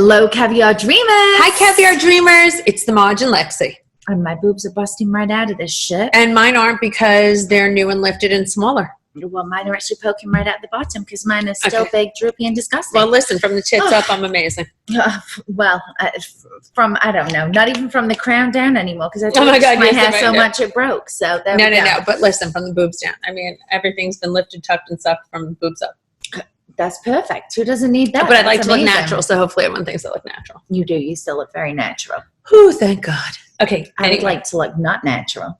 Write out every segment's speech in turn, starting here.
Hello, Caviar Dreamers. Hi, Caviar Dreamers. It's the Marge and Lexi. And my boobs are busting right out of this shit. And mine aren't because they're new and lifted and smaller. Well, mine are actually poking right out the bottom because mine is still big, droopy, and disgusting. Well, listen, from the tits up, I'm amazing. From, I don't know, not even from the crown down anymore because I oh my God, my hair so much it broke. So there we go. No. But listen, from the boobs down. I mean, everything's been lifted, tucked, and sucked from the boobs up. That's perfect. Who doesn't need that? But I like to look natural, so hopefully everyone thinks I look natural. You do. You still look very natural. Whew, thank God. Okay. I would like to look not natural.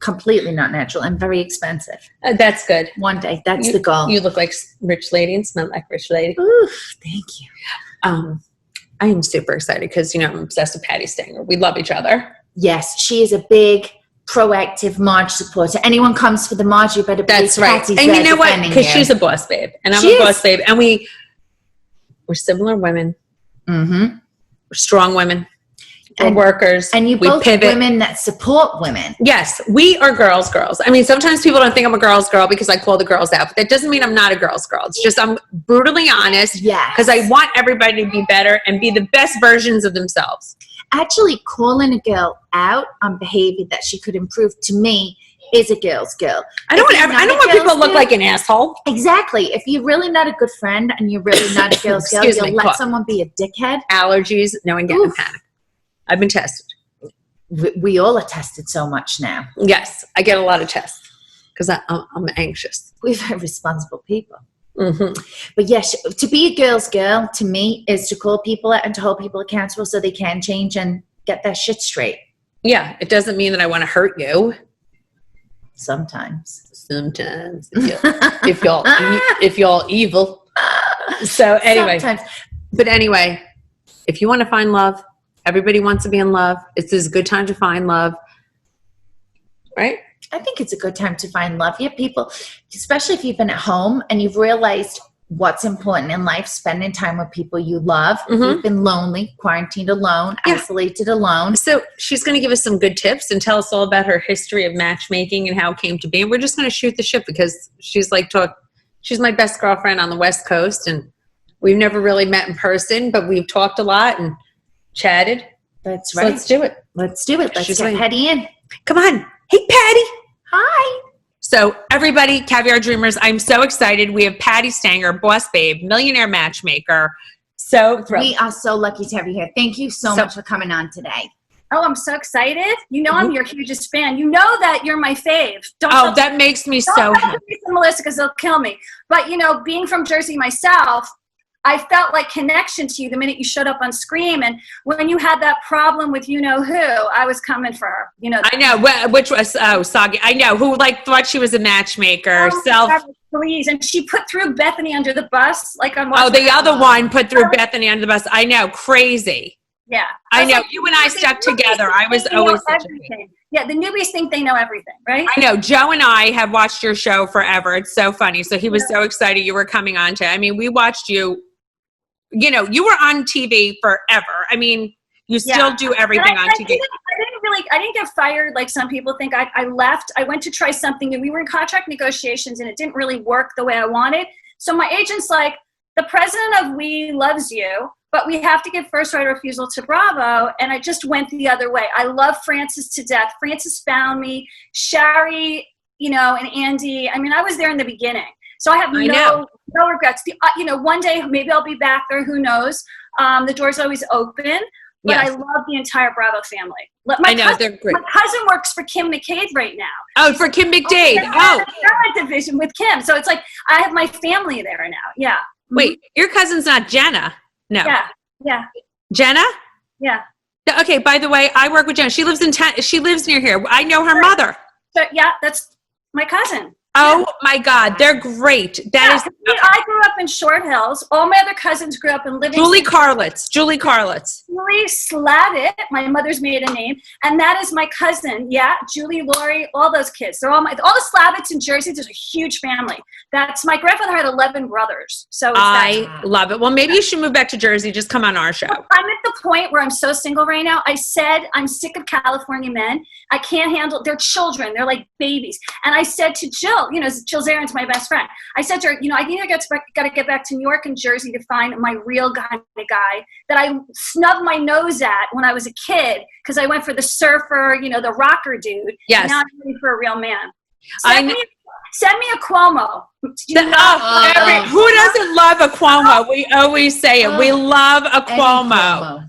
Completely not natural and very expensive. That's good. One day. That's the goal. You look like rich lady and smell like rich lady. Oof, thank you. I am super excited because, you know, I'm obsessed with Patti Stanger. We love each other. Yes, she is a big, proactive Marge supporter. Anyone comes for the Marge, you better believe That's right. Patti's and you know what? Because you. she's a boss babe. And I'm a boss babe. And we're similar women. Mm-hmm. We're strong women. We're workers. And you both pivot. Women that support women. Yes, we are girls. I mean, sometimes people don't think I'm a girl's girl because I call the girls out. But that doesn't mean I'm not a girl's girl. It's just I'm brutally honest. Yeah. Because I want everybody to be better and be the best versions of themselves. Actually, calling a girl out on behavior that she could improve, to me, is a girl's girl. I don't want people to look like an asshole. Exactly. If you're really not a good friend and you're really not a girl's girl, you'll let someone be a dickhead. Allergies, no one getting a panic. I've been tested. We all are tested so much now. Yes, I get a lot of tests because I'm anxious. We're very responsible people. Mm-hmm. But yes, to be a girl's girl, to me, is to call people out and to hold people accountable so they can change and get their shit straight. Yeah, it doesn't mean that I want to hurt you. Sometimes if you're evil. So anyway, but anyway, if you want to find love, everybody wants to be in love. It's a good time to find love, right? I think it's a good time to find love. Yeah, people, especially if you've been at home and you've realized what's important in life, spending time with people you love. Mm-hmm. If you've been lonely, quarantined alone, isolated alone. So she's going to give us some good tips and tell us all about her history of matchmaking and how it came to be. And we're just going to shoot the shit because she's she's my best girlfriend on the West Coast. And we've never really met in person, but we've talked a lot and chatted. That's so right. Let's do it. Let's get Patty in. Come on. Hey, Patty. Hi. So everybody, Caviar Dreamers, I'm so excited. We have Patti Stanger, boss babe, millionaire matchmaker. So thrilled. We are so lucky to have you here. Thank you so much for coming on today. Oh, I'm so excited. You know I'm your hugest fan. You know that you're my fave. That makes me so happy. Melissa, because they'll kill me. But, you know, being from Jersey myself, I felt like connection to you the minute you showed up on Scream. And when you had that problem with you-know-who, I was coming for her. You know. I know. Which was, Soggy. I know. Who, thought she was a matchmaker. God, please. And she put through Bethany under the bus. The other one put through Bethany under the bus. I know. Crazy. Yeah. I know. You and I stuck together. I was always everything. Yeah, the newbies think they know everything, right? I know. Joe and I have watched your show forever. It's so funny. So he was so excited you were coming on to. I mean, we watched you. You know, you were on TV forever. I mean, you still do everything on TV. I didn't get fired like some people think. I left. I went to try something and we were in contract negotiations and it didn't really work the way I wanted. So my agent's like, the president of We loves you, but we have to give first right of refusal to Bravo. And I just went the other way. I love Frances to death. Frances found me. Shari, you know, and Andy. I mean, I was there in the beginning. So I have no regrets. One day maybe I'll be back there. Who knows? The door's always open. But I love the entire Bravo family. They're great. My cousin works for Kim McCabe right now. Oh, for Kim McDade. Division with Kim. So it's like I have my family there now. Yeah. Wait, your cousin's not Jenna? No. Yeah. Jenna? Yeah. Okay. By the way, I work with Jenna. She lives near here. I know her mother. So yeah, that's my cousin. Oh my God, they're great. I grew up in Short Hills. All my other cousins grew up in Livingston. Julie Carlitz. Julie Slavitt, my mother's maiden name, and that is my cousin. Yeah, Julie, Lori, all those kids. They're all the Slavitts in Jersey. There's a huge family. That's my grandfather had 11 brothers. So I love it. Well, maybe you should move back to Jersey. Just come on our show. I'm at the point where I'm so single right now. I said I'm sick of California men. I can't handle their children. They're like babies. And I said to Jill, Jill, Jill Zarin's my best friend. I said to her, I think I got to get back to New York and Jersey to find my real kind of guy that I snubbed my nose at when I was a kid because I went for the surfer, the rocker dude. Yes. Now I'm looking for a real man. Send me a Cuomo. Who doesn't love a Cuomo? We always say it. We love a Cuomo.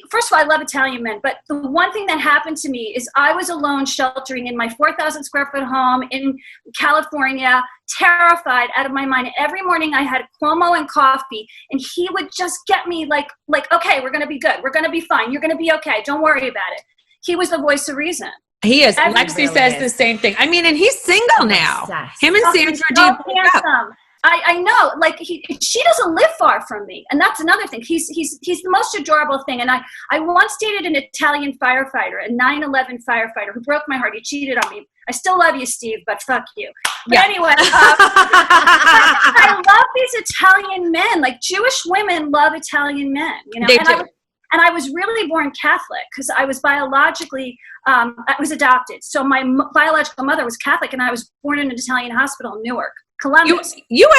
First of all, I love Italian men. But the one thing that happened to me is I was alone sheltering in my 4,000 square foot home in California, terrified out of my mind. Every morning I had Cuomo and coffee, and he would just get me like, okay, we're going to be good. We're going to be fine. You're going to be okay. Don't worry about it. He was the voice of reason. He is. Lexi says the same thing. I mean, and he's single now. Him and Sandra so handsome. I know. Like she doesn't live far from me, and that's another thing. He's the most adorable thing. And I once dated an Italian firefighter, a 9/11 firefighter, who broke my heart. He cheated on me. I still love you, Steve, but fuck you. But anyway, I love these Italian men. Like Jewish women love Italian men. They do. And I was really born Catholic because I was biologically, I was adopted. So my biological mother was Catholic, and I was born in an Italian hospital in Newark, Columbus. You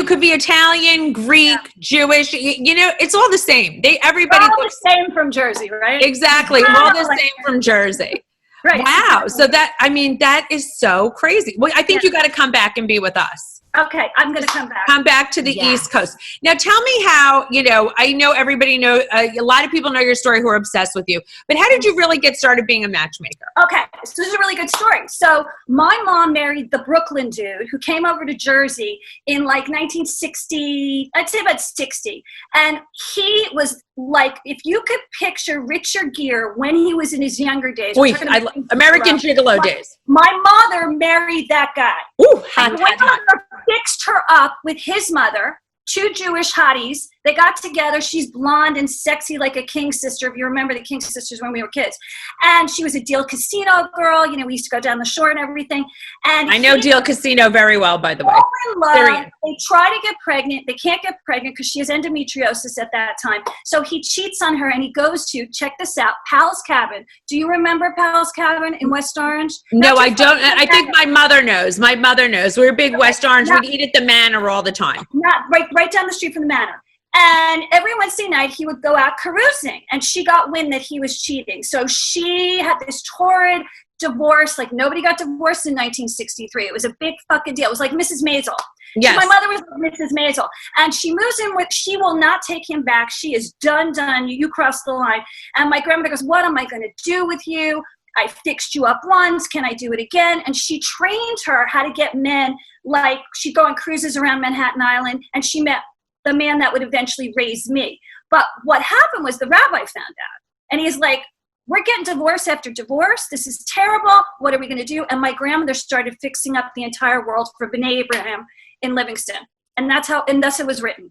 could be Italian, Greek, Jewish. It's all the same. Everybody all the same from Jersey, right? Exactly, all the same from Jersey. Right. Wow. So that is so crazy. Well, I think you got to come back and be with us. Okay, I'm going to come back. Come back to the East Coast. Now tell me how, I know everybody a lot of people know your story who are obsessed with you, but how did you really get started being a matchmaker? Okay, so this is a really good story. So my mom married the Brooklyn dude who came over to Jersey in like 1960, I'd say about 60. And he was like, if you could picture Richard Gere when he was in his younger days. American Gigolo days. My mother married that guy. Ooh, my mother fixed her up with his mother, two Jewish hotties. They got together. She's blonde and sexy like a King sister, if you remember the King sisters when we were kids. And she was a Deal Casino girl. We used to go down the shore and everything. And I know Deal Casino very well, by the way. In love. They try to get pregnant. They can't get pregnant because she has endometriosis at that time. So he cheats on her, and he goes to, check this out, Pal's Cabin. Do you remember Pal's Cabin in West Orange? No, I don't. I think my mother knows. My mother knows. We're big West Orange. We'd eat at the Manor all the time. Right down the street from the Manor. And every Wednesday night he would go out carousing, and she got wind that he was cheating. So she had this torrid divorce. Like nobody got divorced in 1963. It was a big fucking deal. It was like Mrs. Maisel. Yes. So my mother was Mrs. Maisel, and she moves in with, she will not take him back. She is done. You crossed the line. And my grandmother goes, what am I going to do with you? I fixed you up once. Can I do it again? And she trained her how to get men. Like she'd go on cruises around Manhattan Island, and she met the man that would eventually raise me. But what happened was the rabbi found out, and he's like, we're getting divorce after divorce. This is terrible. What are we going to do? And my grandmother started fixing up the entire world for B'nai Abraham in Livingston. And thus it was written.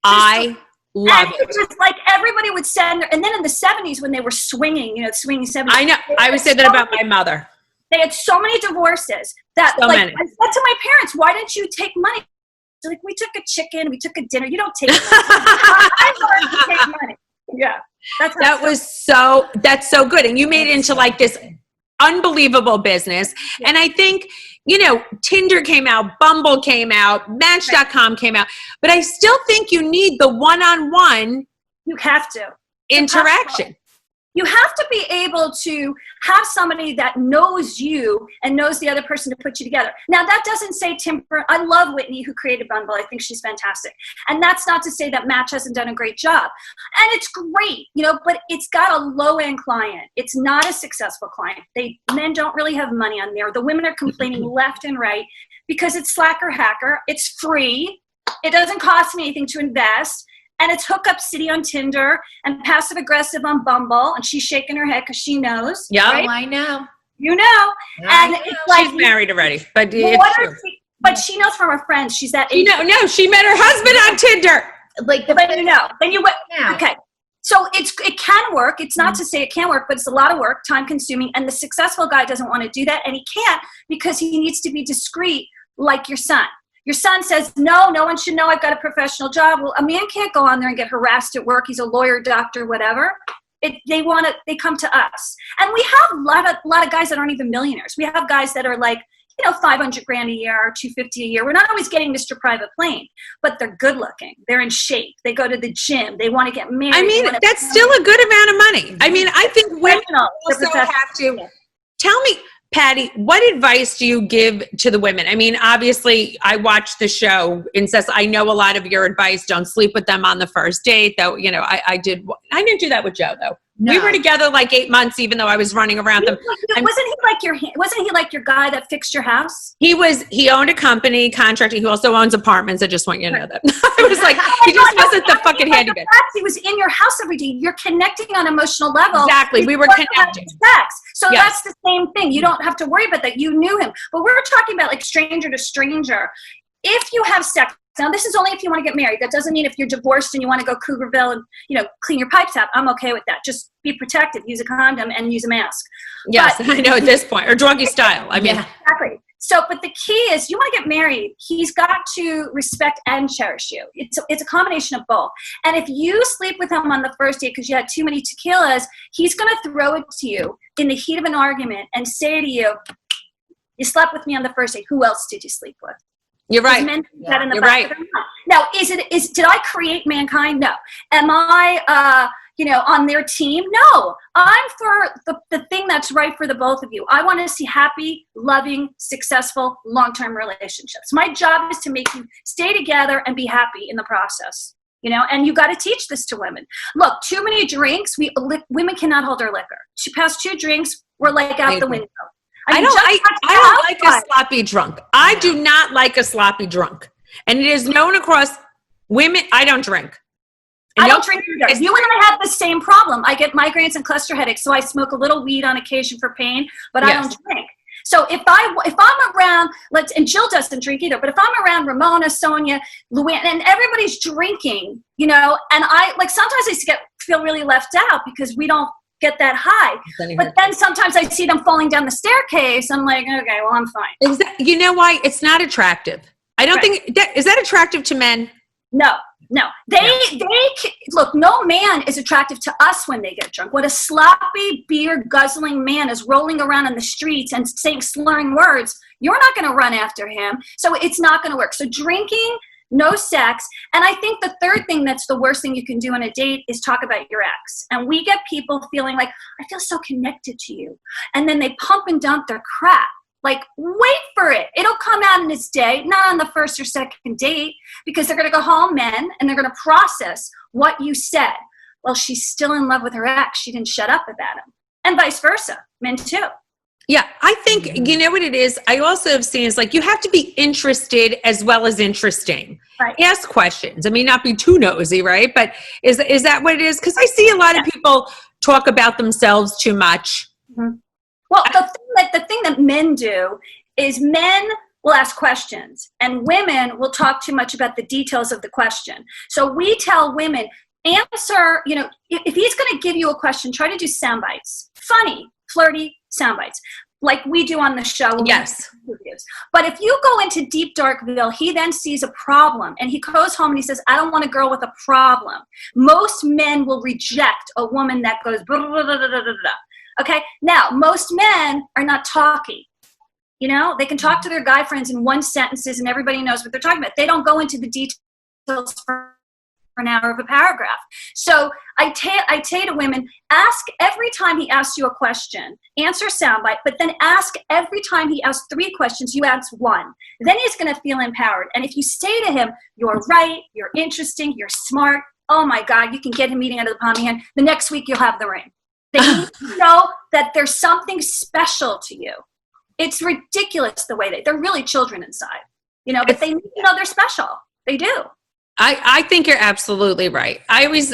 I love it. It was like everybody would send her. And then in the 70s when they were swinging, swinging 70s. I know. I would say that about my mother. They had so many divorces that I said to my parents, why didn't you take money? They're like, we took a chicken, we took a dinner. You don't take money. I learned to take money. Yeah. That's so good. And you made it into like this unbelievable business. Yeah. And I think, Tinder came out, Bumble came out, Match.com came out, but I still think you need the one-on-one. You have to. Interaction. You have to be able to have somebody that knows you and knows the other person to put you together. Now, that doesn't say Timber. I love Whitney, who created Bumble. I think she's fantastic. And that's not to say that Match hasn't done a great job. And it's great, but it's got a low-end client. It's not a successful client. Men don't really have money on there. The women are complaining left and right because it's slacker hacker. It's free. It doesn't cost me anything to invest. And it's hookup city on Tinder and passive aggressive on Bumble. And she's shaking her head because she knows. Yeah, right? I know. You know. And it's like, she's married already, but it's true. But she knows from her friends. She's that age. No, she met her husband on Tinder. Then you went. Yeah. Okay. So it can work. It's not to say it can't work, but it's a lot of work, time consuming. And the successful guy doesn't want to do that. And he can't because he needs to be discreet like your son. Your son says, no one should know I've got a professional job. Well, a man can't go on there and get harassed at work. He's a lawyer, doctor, whatever. They come to us. And we have a lot of guys that aren't even millionaires. We have guys that are like, $500 grand a year or $250 a year. We're not always getting Mr. Private Plane, but they're good looking. They're in shape. They go to the gym. They want to get married. I mean, that's still a good amount of money. I mean, I think women also have to. Tell me, Patti, what advice do you give to the women? I mean, obviously, I watched the show, Incest. I know a lot of your advice. Don't sleep with them on the first date. Though, I didn't do that with Joe, though. No. We were together like 8 months, even though I was running around them. Wasn't he like your guy that fixed your house? He owned a company, contracting. He also owns apartments. I just want you to know that. I was like, he just wasn't the fucking handyman. He was in your house every day. You're connecting on an emotional level. Exactly. We were connecting. Sex. So that's the same thing. You don't have to worry about that. You knew him. But we're talking about like stranger to stranger. If you have sex, now this is only if you want to get married. That doesn't mean if you're divorced and you want to go Cougarville and clean your pipes out. I'm okay with that. Just be protective. Use a condom and use a mask. Yes, but, I know at this point, or druggy style. I mean, exactly. So, but the key is you want to get married. He's got to respect and cherish you. It's a combination of both. And if you sleep with him on the first date because you had too many tequilas, he's going to throw it to you in the heat of an argument and say to you, "You slept with me on the first date. Who else did you sleep with?" You're right. You're right. Now, did I create mankind? No. Am I, on their team? No. I'm for the thing that's right for the both of you. I want to see happy, loving, successful, long-term relationships. My job is to make you stay together and be happy in the process. And you got to teach this to women. Look, too many drinks. Women cannot hold their liquor. Past 2 drinks, we're like out the window. I don't like a sloppy drunk. I do not like a sloppy drunk. And it is known across women. I don't drink. I don't drink either. You and I have the same problem. I get migraines and cluster headaches, so I smoke a little weed on occasion for pain, but I don't drink. So if I'm around, and Jill doesn't drink either, but if I'm around Ramona, Sonia, Luann, and everybody's drinking, and I sometimes I feel really left out because we don't get that high. But then sometimes I see them falling down the staircase. I'm like, okay, well, I'm fine. Exactly. You know why? It's not attractive. I don't think is that attractive to men? No. They look, no man is attractive to us when they get drunk. When a sloppy beer guzzling man is rolling around in the streets and saying slurring words, you're not going to run after him. So it's not going to work. So drinking, no sex. And I think the third thing that's the worst thing you can do on a date is talk about your ex. And we get people feeling like, I feel so connected to you. And then they pump and dump their crap. Like, wait for it. It'll come out in its day, not on the first or second date, because they're going to go home, men, and they're going to process what you said. Well, she's still in love with her ex. She didn't shut up about him. And vice versa. Men too. Yeah, I think, you know what it is? I also have seen is like you have to be interested as well as interesting. Right. Ask questions. I mean, not be too nosy, right? But is that what it is? Because I see a lot of people talk about themselves too much. Mm-hmm. Well, the thing that men do is men will ask questions and women will talk too much about the details of the question. So we tell women, answer, if he's going to give you a question, try to do sound bites. Funny, flirty sound bites, like we do on the show. Yes. But if you go into deep Darkville, he then sees a problem and he goes home and he says, I don't want a girl with a problem. Most men will reject a woman that goes, blah, blah, blah, blah, blah, blah. Okay. Now, most men are not talky. They can talk to their guy friends in one sentences and everybody knows what they're talking about. They don't go into the details for an hour of a paragraph. So I say to women, ask every time he asks you a question, answer soundbite, but then ask every time he asks 3 questions, you answer 1. Then he's going to feel empowered. And if you say to him, you're right, you're interesting, you're smart, oh my God, you can get him eating out of the palm of your hand. The next week you'll have the ring. They need to know that there's something special to you. It's ridiculous the way they're really children inside, but they need to know they're special. They do. I think you're absolutely right. I always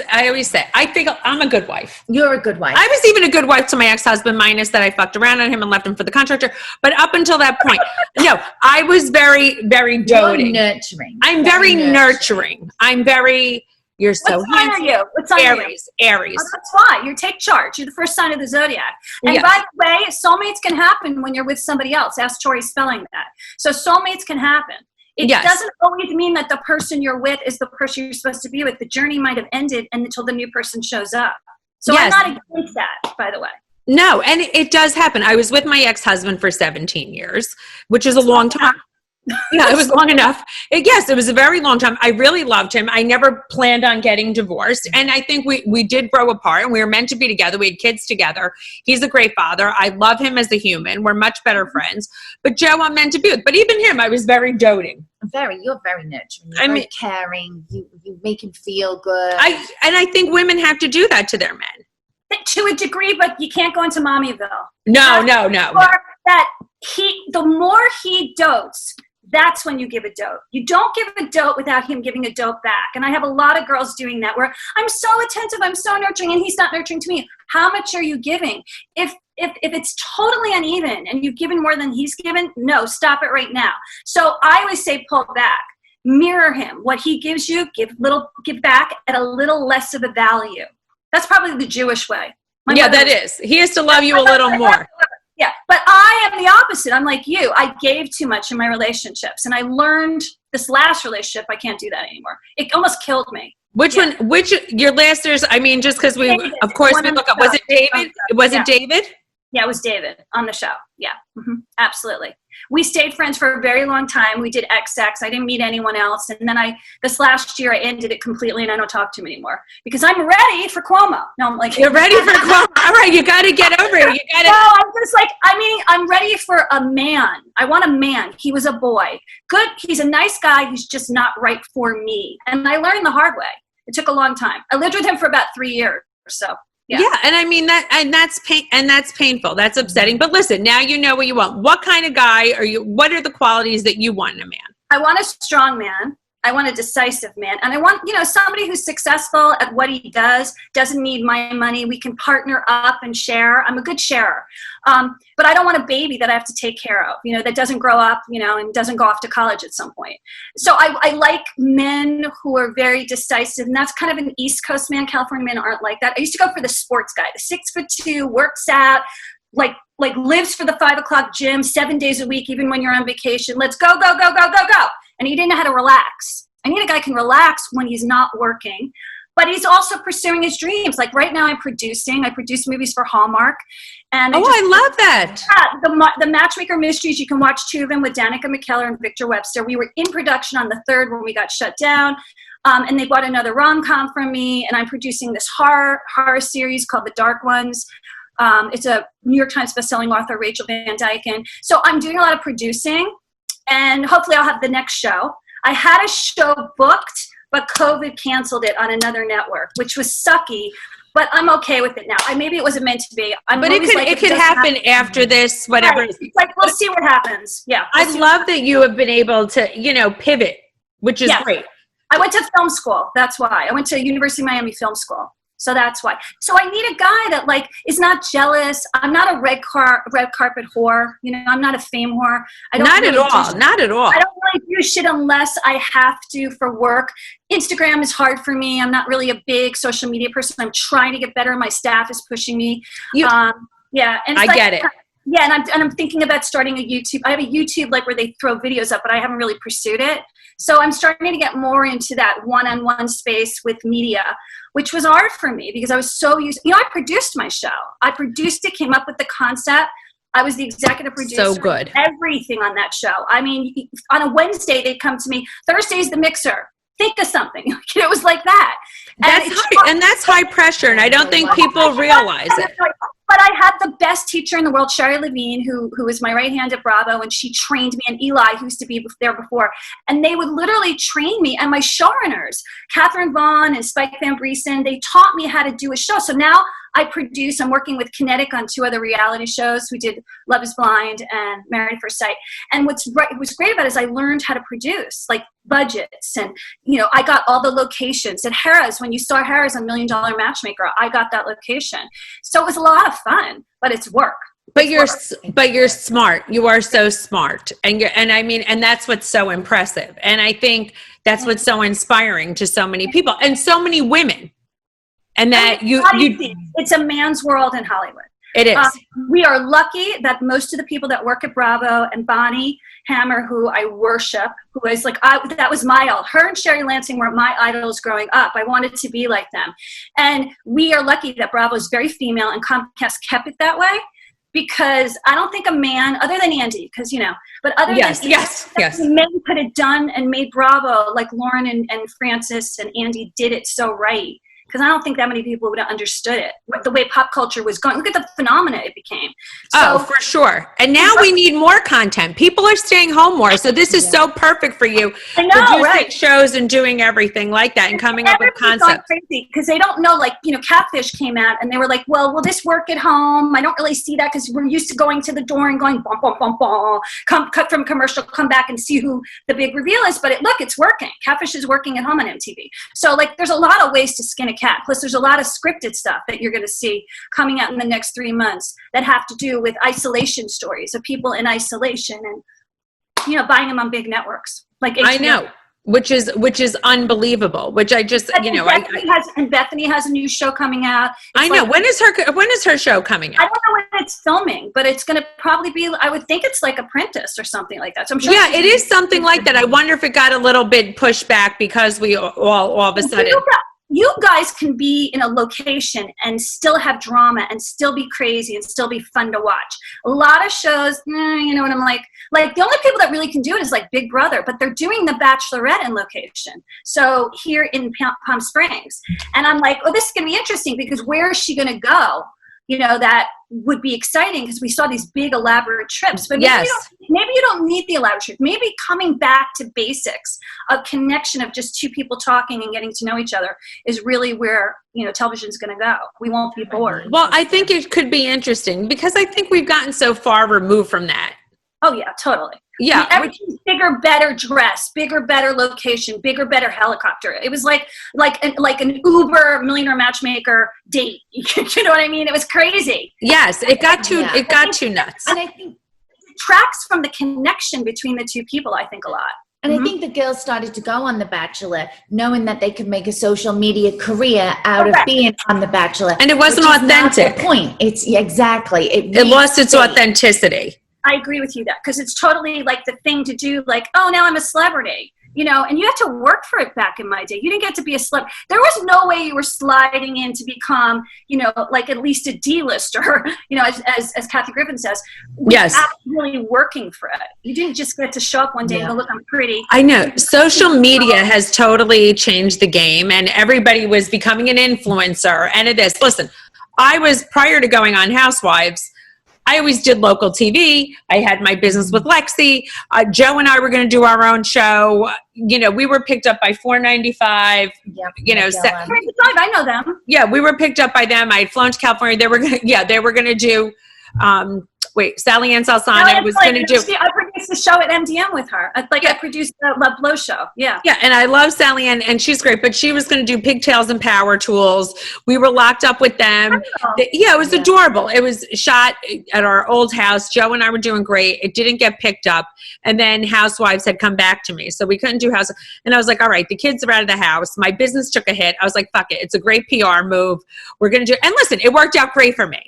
say, I think I'm a good wife. You're a good wife. I was even a good wife to my ex-husband, minus that I fucked around on him and left him for the contractor. But up until that point, no, I was very, very doting. You're nurturing. I'm very nurturing. I'm very... You're so handsome. What sign are you? What sign Aries. Are you? Aries. Oh, that's why. You take charge. You're the first sign of the zodiac. And by the way, soulmates can happen when you're with somebody else. Ask Tori spelling that. So soulmates can happen. It doesn't always mean that the person you're with is the person you're supposed to be with. The journey might have ended until the new person shows up. So I'm not against that, by the way. No, and it does happen. I was with my ex-husband for 17 years, which is a long time. Yeah, it was long enough. Yes, it was a very long time. I really loved him. I never planned on getting divorced. And I think we did grow apart, and we were meant to be together. We had kids together. He's a great father. I love him as a human. We're much better friends. But Joe, I'm meant to be with. But even him, I was very doting. You're very nurturing. You're very caring. You make him feel good. I think women have to do that to their men. To a degree, but you can't go into Mommyville. No. The more he dotes, that's when you give a dote. You don't give a dote without him giving a dote back. And I have a lot of girls doing that where I'm so attentive, I'm so nurturing, and he's not nurturing to me. How much are you giving? If it's totally uneven and you've given more than he's given, no, stop it right now. So I always say pull back. Mirror him. What he gives you, give back at a little less of a value. That's probably the Jewish way. That is. He has to love you a little more. Yeah, but I am the opposite. I'm like you. I gave too much in my relationships, and I learned this last relationship, I can't do that anymore. It almost killed me. Which your last years, I mean, just because we look up, was it David? Was it David? Yeah, it was David on the show. Yeah, absolutely. We stayed friends for a very long time. We did XX. I didn't meet anyone else. And then this last year, I ended it completely, and I don't talk to him anymore because I'm ready for Cuomo. No, I'm like, you're ready for Cuomo. All right, you got to get over it. No, I'm just like, I'm ready for a man. I want a man. He was a boy. Good. He's a nice guy. He's just not right for me. And I learned the hard way. It took a long time. I lived with him for about 3 years. So. Yeah, and I mean that's painful. That's upsetting. But listen, now you know what you want. What kind of guy are you? What are the qualities that you want in a man? I want a strong man. I want a decisive man. And I want, somebody who's successful at what he does, doesn't need my money. We can partner up and share. I'm a good sharer. But I don't want a baby that I have to take care of, that doesn't grow up, and doesn't go off to college at some point. So I like men who are very decisive. And that's kind of an East Coast man. California men aren't like that. I used to go for the sports guy, the 6'2", works out, like lives for the 5 o'clock gym 7 days a week, even when you're on vacation. Let's go, go, go, go, go, go. And he didn't know how to relax. I need a guy who can relax when he's not working, but he's also pursuing his dreams. Like right now I produce movies for Hallmark. And I love that. Yeah, the Matchmaker Mysteries, you can watch 2 of them with Danica McKellar and Victor Webster. We were in production on the 3rd when we got shut down. And they bought another rom-com from me, and I'm producing this horror series called The Dark Ones. It's a New York Times bestselling author, Rachel Van Dyken. So I'm doing a lot of producing, and hopefully I'll have the next show. I had a show booked, but COVID canceled it on another network, which was sucky, but I'm okay with it now. Maybe it wasn't meant to be. But it could happen after this, whatever. Right. It's like, we'll see what happens. Yeah. I love that you have been able to, pivot, which is great. I went to film school. That's why. I went to University of Miami Film School. So that's why. So I need a guy that is not jealous. I'm not a red carpet whore. I'm not a fame whore. Not at all. I don't really do shit unless I have to for work. Instagram is hard for me. I'm not really a big social media person. I'm trying to get better. My staff is pushing me. And I get it. Yeah, and I'm thinking about starting a YouTube. I have a YouTube where they throw videos up, but I haven't really pursued it. So I'm starting to get more into that one-on-one space with media, which was hard for me because I was so used. I produced my show. I produced it, came up with the concept. I was the executive producer. So good. Everything on that show. I mean, on a Wednesday, they'd come to me. Thursday's the mixer. Think of something. It was like that. That's high pressure, and I don't think people realize it. But I had the best teacher in the world, Sherry Levine, who was my right hand at Bravo, and she trained me, and Eli, who used to be there before. And they would literally train me, and my showrunners, Catherine Vaughn and Spike Van Briesen, they taught me how to do a show. So now I'm working with Kinetic on 2 other reality shows. We did Love is Blind and Married at First Sight. And what's great about it is I learned how to produce, budgets. And, I got all the locations. At Harrah's, when you saw Harrah's on $1 Million Matchmaker, I got that location. So it was a lot of fun, but it's work. But you're smart. You are so smart. And that's what's so impressive. And I think that's what's so inspiring to so many people and so many women. And that it's a man's world in Hollywood. It is. We are lucky that most of the people that work at Bravo, and Bonnie Hammer, who I worship, who is like, that was my idol. Her and Sherry Lansing were my idols growing up. I wanted to be like them. And we are lucky that Bravo is very female, and Comcast kept it that way. Because I don't think a man, other than Andy, because, you know, but other than men could have done and made Bravo like Lauren and Francis and Andy did it so right. Because I don't think that many people would have understood it, the way pop culture was going. Look at the phenomena it became. So, for sure. And now we need more content. People are staying home more. So this is so perfect for you. I know, producing shows and doing everything like that and coming up with concepts. Crazy because they don't know, like, you know, Catfish came out and they were like, well, will this work at home? I don't really see that because we're used to going to the door and going, bum, bum, bum, bum, cut from commercial, come back and see who the big reveal is. But look, it's working. Catfish is working at home on MTV. So, like, there's a lot of ways to skin a cat. Plus, there's a lot of scripted stuff that you're going to see coming out in the next 3 months that have to do with isolation stories of people in isolation and, you know, buying them on big networks like HBO. I know, which is unbelievable. Which I just, you know, Bethany has a new show coming out. I know. When is her show coming out? I don't know when it's filming, but it's going to probably be, I would think it's like Apprentice or something like that. So I'm sure. Yeah, it is something like that. I wonder if it got a little bit pushed back because we all of a sudden. You guys can be in a location and still have drama and still be crazy and still be fun to watch. A lot of shows, you know what I'm like the only people that really can do it is like Big Brother, but they're doing The Bachelorette in location. So here in Palm Springs. And I'm like, oh, this is going to be interesting because where is she going to go? You know, that would be exciting because we saw these big elaborate trips. But maybe you don't need the elaborate trip. Maybe coming back to basics of connection of just two people talking and getting to know each other is really where, you know, television's going to go. We won't be bored. Well, I think it could be interesting because I think we've gotten so far removed from that. Oh, yeah, totally. Yeah. I mean, everything's bigger, better dress, bigger, better location, bigger, better helicopter. It was like an Uber Millionaire Matchmaker date. You know what I mean? It was crazy. Yes, it got too nuts. And I think it detracts from the connection between the two people, I think, a lot. And I think the girls started to go on The Bachelor knowing that they could make a social media career out of being on The Bachelor. And it wasn't authentic. Not the point. It's exactly. It lost its authenticity. I agree with you that because it's totally like the thing to do, like, oh, now I'm a celebrity, you know, and you had to work for it back in my day. You didn't get to be a celebrity. There was no way you were sliding in to become, you know, like at least a D-lister, you know, as Kathy Griffin says. Yes. Really working for it. You didn't just get to show up one day and go, look, I'm pretty. I know. Social media has totally changed the game and everybody was becoming an influencer and it is. Listen, I was, prior to going on Housewives, I always did local TV. I had my business with Lexi. Joe and I were going to do our own show. You know, we were picked up by 495. Yep, you know, 495, I know them. Yeah, we were picked up by them. I had flown to California. They were going to do. Sally Ann Salsana was going to do. I produced the show at MDM with her. I produced the Love Blow show. Yeah. Yeah, and I love Sally Ann, and she's great, but she was going to do Pigtails and Power Tools. We were locked up with them. It was adorable. It was shot at our old house. Joe and I were doing great. It didn't get picked up. And then Housewives had come back to me. So we couldn't do House. And I was like, all right, the kids are out of the house. My business took a hit. I was like, fuck it. It's a great PR move. We're going to do. And listen, it worked out great for me.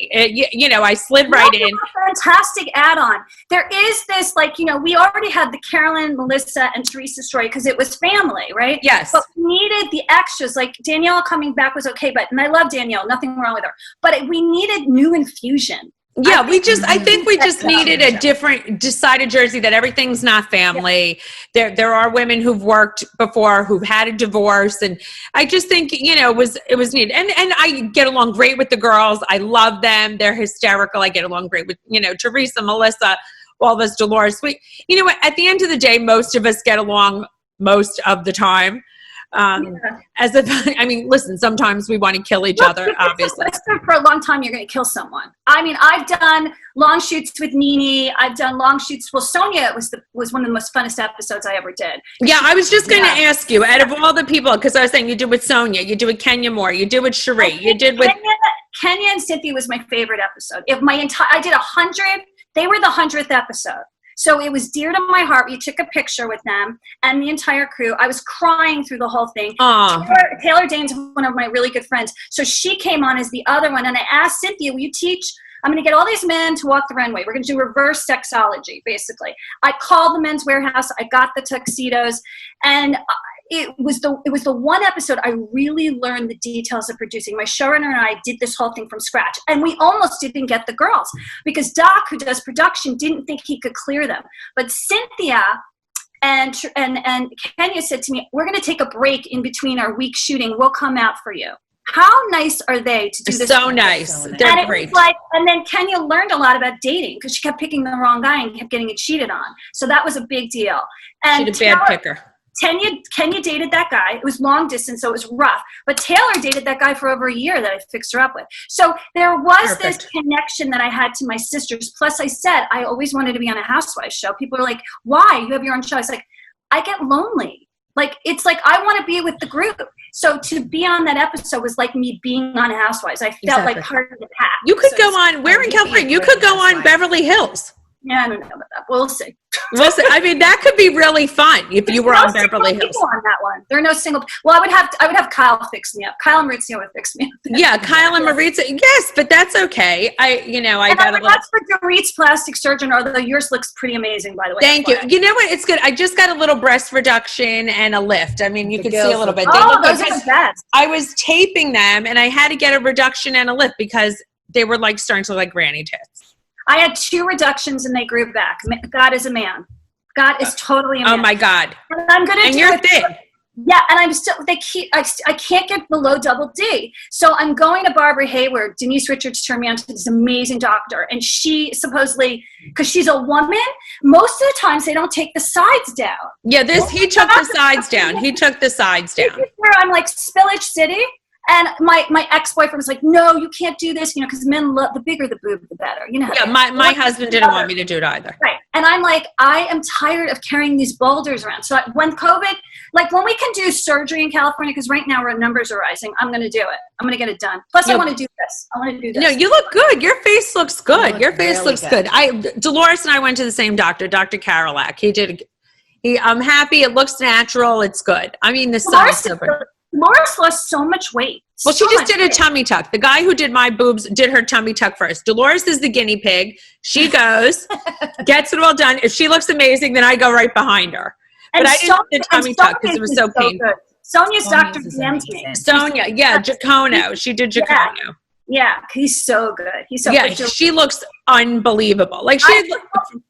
You know, I slid right in. Fantastic add-on. There is this, like, you know, we already had the Carolyn, Melissa, and Teresa story because it was family, right? Yes. But we needed the extras. Like Danielle coming back was okay, and I love Danielle, nothing wrong with her. But we needed new infusion. Yeah, I think we just needed a different decided Jersey that everything's not family. Yeah. There are women who've worked before who've had a divorce, and I just think, you know, it was needed. And I get along great with the girls. I love them. They're hysterical. I get along great with, you know, Teresa, Melissa, all of us, Dolores. You know what? At the end of the day, most of us get along most of the time. Listen, sometimes we want to kill each other, obviously. For a long time, you're going to kill someone. I mean, I've done long shoots with Nene. I've done long shoots. Well, Sonia was one of the most funnest episodes I ever did. Yeah, I was just going to ask you, out of all the people, because I was saying you did with Sonia, you did with Kenya Moore, you did with Cherie, you did with... Kenya and Cynthia was my favorite episode. I did 100. They were the 100th episode. So it was dear to my heart. We took a picture with them and the entire crew. I was crying through the whole thing. Taylor Dane's one of my really good friends. So she came on as the other one. And I asked Cynthia, will you teach I'm going to get all these men to walk the runway. We're going to do reverse sexology, basically. I called the Men's Warehouse. I got the tuxedos, and it was the one episode I really learned the details of producing. My showrunner and I did this whole thing from scratch, and we almost didn't get the girls because Doc, who does production, didn't think he could clear them. But Cynthia and Kenya said to me, we're going to take a break in between our week shooting. We'll come out for you. How nice are they to do this? So nice. They're great. And then Kenya learned a lot about dating because she kept picking the wrong guy and kept getting it cheated on. So that was a big deal. And she's a bad picker. Kenya dated that guy. It was long distance, so it was rough. But Taylor dated that guy for over a year that I fixed her up with. So there was this connection that I had to my sisters. Plus, I said I always wanted to be on a housewives show. People are like, why? You have your own show. I was like, I get lonely. Like, it's like I want to be with the group. So to be on that episode was like me being on Housewives. I felt like part of the pack. You could go on, where in California? You could go on Beverly Hills. Yeah, I don't know about that. We'll see. We'll see. I mean, that could be really fun if you were on Beverly Hills. On that one, there are no single. Well, I would have Kyle fix me up. Kyle and Maurizio would fix me up. Yeah, Kyle and Maurizio. Yes, but that's okay. I got a little. That's for Dorit's plastic surgeon. Although yours looks pretty amazing, by the way. Thank you. You know what? It's good. I just got a little breast reduction and a lift. I mean, you could see a little bit. Oh, those are the best. I was taping them, and I had to get a reduction and a lift because they were like starting to look like granny tits. I had 2 reductions and they grew back. God is a man. God is totally a man. Oh my God. And I'm gonna and you're thin. Yeah, and I'm still. I can't get below double D. So I'm going to Barbara Hayward. Denise Richards turned me on to this amazing doctor, and she supposedly, because she's a woman, most of the times they don't take the sides down. Yeah, he took the sides down. He took the sides down. Where I'm like Spillage City. And my ex-boyfriend was like, no, you can't do this, because men love, the bigger the boob, the better, Yeah, my husband didn't want me to do it either. Right. And I'm like, I am tired of carrying these boulders around. So when COVID, when we can do surgery in California, because right now our numbers are rising, I'm going to do it. I'm going to get it done. Plus, I want to do this. I want to do this. No, you look good. Your face looks good. Your face really looks good. Dolores and I went to the same doctor, Dr. Karolak. I'm happy. It looks natural. It's good. I mean, the sun is super. Loris lost so much weight. Well, she just did a tummy tuck. The guy who did my boobs did her tummy tuck first. Dolores is the guinea pig. She goes, gets it all done. If she looks amazing, then I go right behind her. But I didn't do the tummy tuck because it was so painful. Good. Sonia's doctor DM'd me. Sonia, Giacono. She did Giacono. Yeah, he's so good. He's so good. She looks unbelievable. Like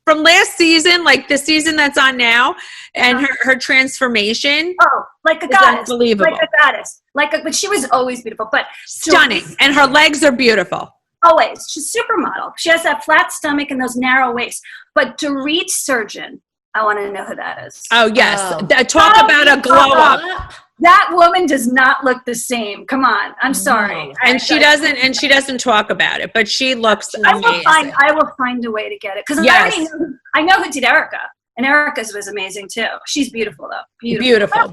from last season, like the season that's on now, and her transformation. Oh, like a goddess. Unbelievable. Like a goddess. But she was always beautiful. But stunning. And her legs are beautiful. Always. She's supermodel. She has that flat stomach and those narrow waists. But Dorit's surgeon, I want to know who that is. Oh, yes. Talk about a glow up. That woman does not look the same. Come on. I'm sorry. No. And she doesn't talk about it, but she looks amazing. I will find a way to get it. Because I know who did Erica. And Erica's was amazing too. She's beautiful though. Beautiful.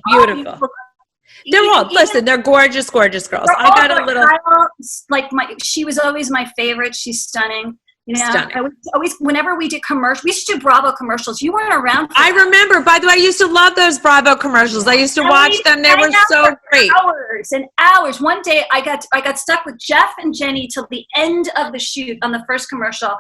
They're gorgeous, gorgeous girls. I got a little she was always my favorite. She's stunning. Stunning. I always, whenever we did commercials, we used to do Bravo commercials. You weren't around. I remember. By the way, I used to love those Bravo commercials. I used to watch them. They were so great. Hours and hours. One day, I got stuck with Jeff and Jenny till the end of the shoot on the first commercial,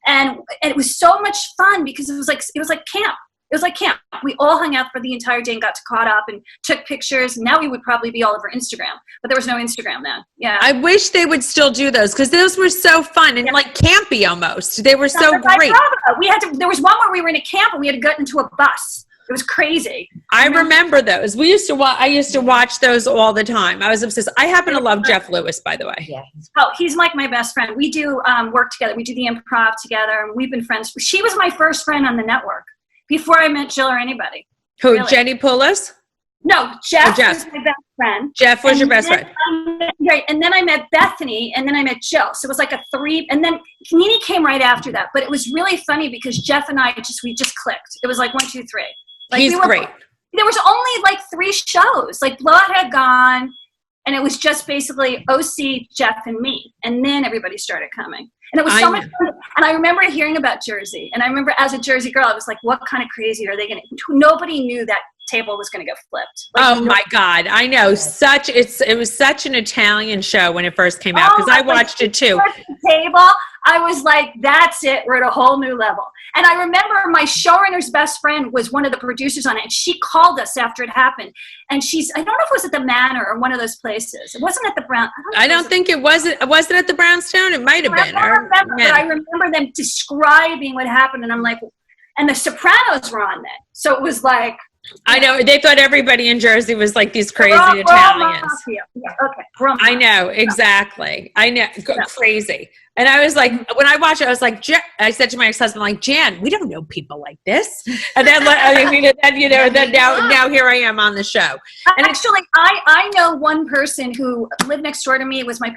and it was so much fun because it was like camp. It was like camp. We all hung out for the entire day and got caught up and took pictures. Now we would probably be all over Instagram, but there was no Instagram then. Yeah. I wish they would still do those because those were so fun and like campy almost. They were so great. There was one where we were in a camp and we had to get into a bus. It was crazy. I remember those. I used to watch those all the time. I was obsessed. I happen to love Jeff Lewis, by the way. Yeah. Oh, he's like my best friend. We do work together. We do the improv together and we've been friends. She was my first friend on the network. Before I met Jill or anybody. Who, really. Jenny Poulos? No, Jeff was my best friend. Jeff was your best friend. Right, and then I met Bethany, and then I met Jill. So it was like a 3, and then Nene came right after that. But it was really funny because Jeff and I we just clicked. It was like 1, 2, 3. He's great. There was only like 3 shows. Like Blowout had gone, and it was just basically OC, Jeff, and me. And then everybody started coming. And it was so much fun. And I remember hearing about Jersey. And I remember as a Jersey girl, I was like, what kind of crazy are they going to? Nobody knew that table was going to get flipped. Oh my God. I know. It was such an Italian show when it first came out, because I watched it too. Table, I was like, that's it. We're at a whole new level. And I remember my showrunner's best friend was one of the producers on it, and she called us after it happened. And I don't know if it was at the Manor or one of those places. It wasn't at the Brown. I don't think it was. Was it at the Brownstone? It might have been. I don't remember, but I remember them describing what happened, and I'm like, and the Sopranos were on that. So it was like, I know. They thought everybody in Jersey was like these crazy Italians. Yeah, okay. I know. Exactly. I know. Crazy. And I was like, when I watched it, I was like, I said to my ex-husband, like, Jan, we don't know people like this. And then, then now here I am on the show. And actually, I know one person who lived next door to me. It was my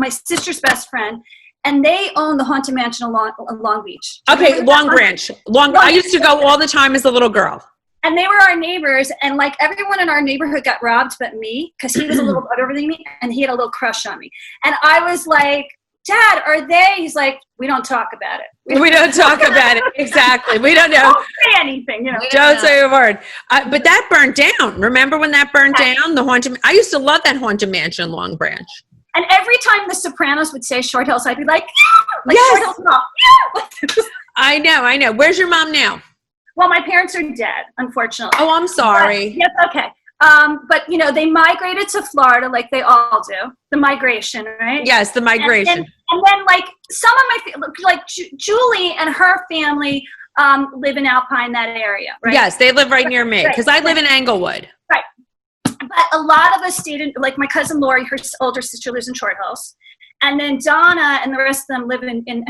sister's best friend. And they own the Haunted Mansion in Long Beach. Okay, Long Branch. I used to go all the time as a little girl. And they were our neighbors, and like everyone in our neighborhood got robbed but me, because he was a little older than me, and he had a little crush on me. And I was like, Dad, are they? He's like, we don't talk about it. We don't talk about it. Exactly. We don't know. Don't say anything. Don't say a word. But that burned down. Remember when that burned down? The Haunted. I used to love that Haunted Mansion in Long Branch. And every time the Sopranos would say Short Hills, I'd be like, yeah! Like yes! Short Hills, yeah! I know. Where's your mom now? Well, my parents are dead, unfortunately. Oh, I'm sorry. Yes, okay. But, they migrated to Florida like they all do. The migration, right? Yes, the migration. And then, like, some of my, Julie and her family live in Alpine, that area, right? Yes, they live right near me, because I live in Englewood. Right. But a lot of us stayed in, like, my cousin Lori, her older sister lives in Short Hills. And then Donna and the rest of them live in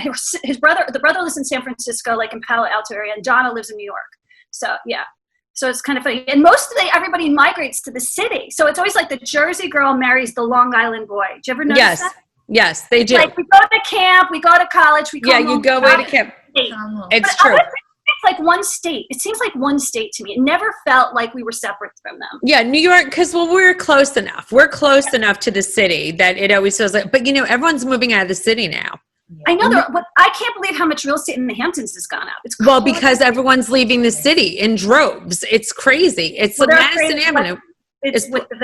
his brother. The brother lives in San Francisco, like in Palo Alto area, and Donna lives in New York. So yeah, so it's kind of funny. And everybody migrates to the city. So it's always like the Jersey girl marries the Long Island boy. Did you ever notice that? Yes, they do. Like we go to camp, we go to college, we come home. You go away to camp. It's true. It's like one state. It seems like one state to me. It never felt like we were separate from them. Yeah, New York, because we're close enough. We're close enough to the city that it always feels like. But everyone's moving out of the city now. I know, but I can't believe how much real estate in the Hamptons has gone up. It's crazy. Well, because everyone's leaving the city in droves. It's crazy. It's Madison Avenue. It's with the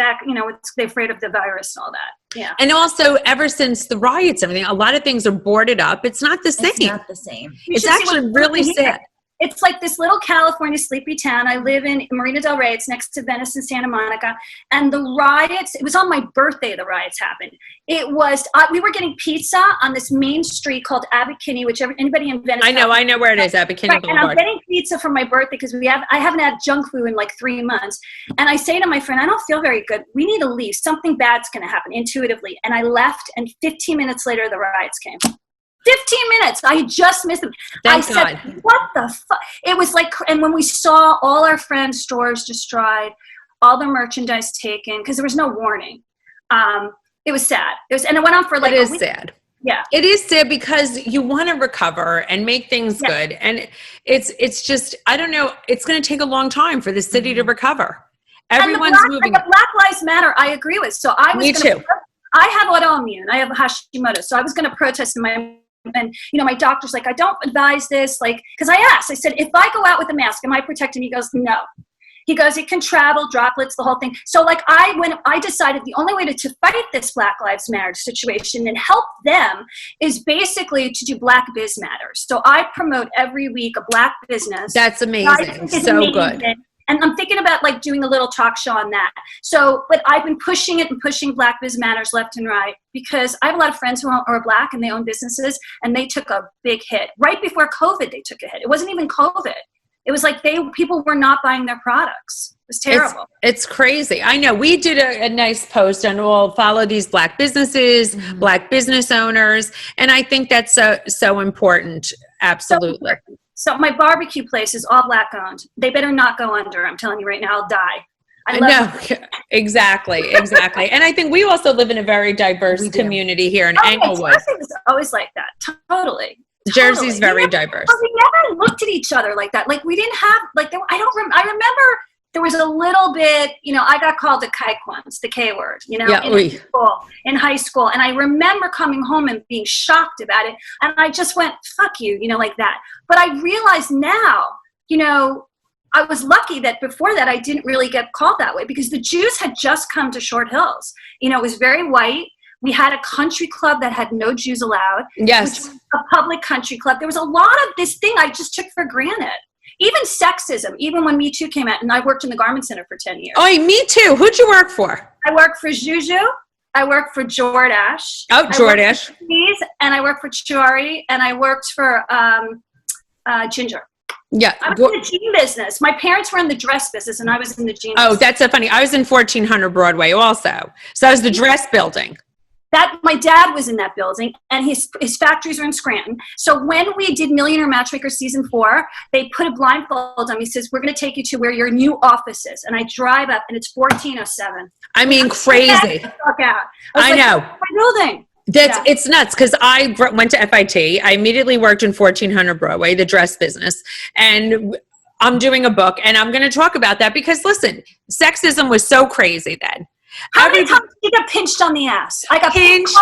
they're afraid of the virus and all that. Yeah. And also, ever since the riots, everything, a lot of things are boarded up. It's not the same. It's not the same. It's actually really sad. It's like this little California sleepy town. I live in Marina Del Rey. It's next to Venice and Santa Monica. And the riots, it was on my birthday the riots happened. It was, we were getting pizza on this main street called Abbot-Kinney, which anybody in Venice. I know where it is, Abbot-Kinney Boulevard. And I'm getting pizza for my birthday because I haven't had junk food in like 3 months. And I say to my friend, I don't feel very good. We need to leave. Something bad's going to happen intuitively. And I left, and 15 minutes later, the riots came. 15 minutes. I just missed them. Thank I God. said, what the fuck? It was like, and when we saw all our friends' stores destroyed, all the merchandise taken, because there was no warning. It was sad. And it went on for like a week. Sad. Yeah. It is sad because you want to recover and make things good. And it's just, I don't know, it's going to take a long time for the city to recover. Everyone's moving. The Black Lives Matter, I agree with. So I was Me too. I have autoimmune. I have Hashimoto. So I was going to protest and my doctor's like, I don't advise this. Like, because I asked, I said, if I go out with a mask, am I protected? He goes, no. He goes, it can travel, droplets, the whole thing. So like I decided the only way to fight this Black Lives Matter situation and help them is basically to do Black Biz Matters. So I promote every week a Black business. That's amazing. So amazing. Good. And I'm thinking about like doing a little talk show on that. So, but I've been pushing Black Biz Matters left and right because I have a lot of friends who are Black and they own businesses, and they took a big hit. Right before COVID, they took a hit. It wasn't even COVID. It was like people were not buying their products. It was terrible. It's crazy. I know. We did a nice post and we'll follow these Black businesses, Black business owners. And I think that's so important. Absolutely. So my barbecue place is all Black owned. They better not go under. I'm telling you right now, I'll die. Exactly. And I think we also live in a very diverse community here in Englewood. Jersey was always like that. Totally. Jersey's very diverse. But we never looked at each other like that. Like we didn't have I remember there was a little bit, I got called a kike once, the K word, in high school. And I remember coming home and being shocked about it. And I just went, fuck you, like that. But I realize now, I was lucky that before that I didn't really get called that way because the Jews had just come to Short Hills. You know, it was very white. We had a country club that had no Jews allowed. Yes. Which was a public country club. There was a lot of this thing I just took for granted. Even sexism, even when Me Too came out, and I worked in the Garment Center for 10 years. Oh, Me Too. Who'd you work for? I worked for Juju. I worked for Jordache. Oh, Jordache. And I worked for Chiari, and I worked for Ginger. Yeah. I was in the jean business. My parents were in the dress business, and I was in the jean business. Oh, that's so funny. I was in 1400 Broadway also. So I was the dress building. That my dad was in that building, and his factories are in Scranton. So when we did Millionaire Matchmaker season 4, they put a blindfold on me. He says, "We're going to take you to where your new office is." And I drive up, and it's 1407. I mean, crazy. I know. My building. It's nuts because I went to FIT. I immediately worked in 1400 Broadway, the dress business, and I'm doing a book, and I'm going to talk about that because listen, sexism was so crazy then. How many times did you get pinched on the ass? I got pinched.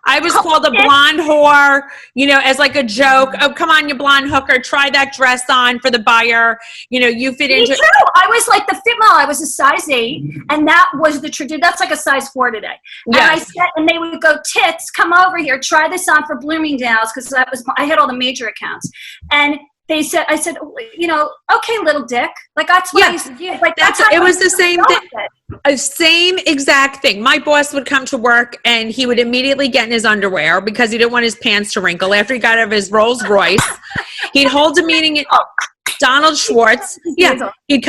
I was called a blonde whore, you know, as like a joke. Oh, come on, you blonde hooker, try that dress on for the buyer. You know, you fit into. Me too. I was like the fit model. I was a size 8, and that was the tradition. That's like a size 4 today. And I said, and they would go, "Tits, come over here, try this on for Bloomingdale's," because I had all the major accounts, and I said, you know, okay, little dick. Like that's what I used to do. Like it was the same thing. Same exact thing. My boss would come to work and he would immediately get in his underwear because he didn't want his pants to wrinkle. After he got out of his Rolls Royce, he'd hold a meeting at Donald Schwartz. Yeah, he'd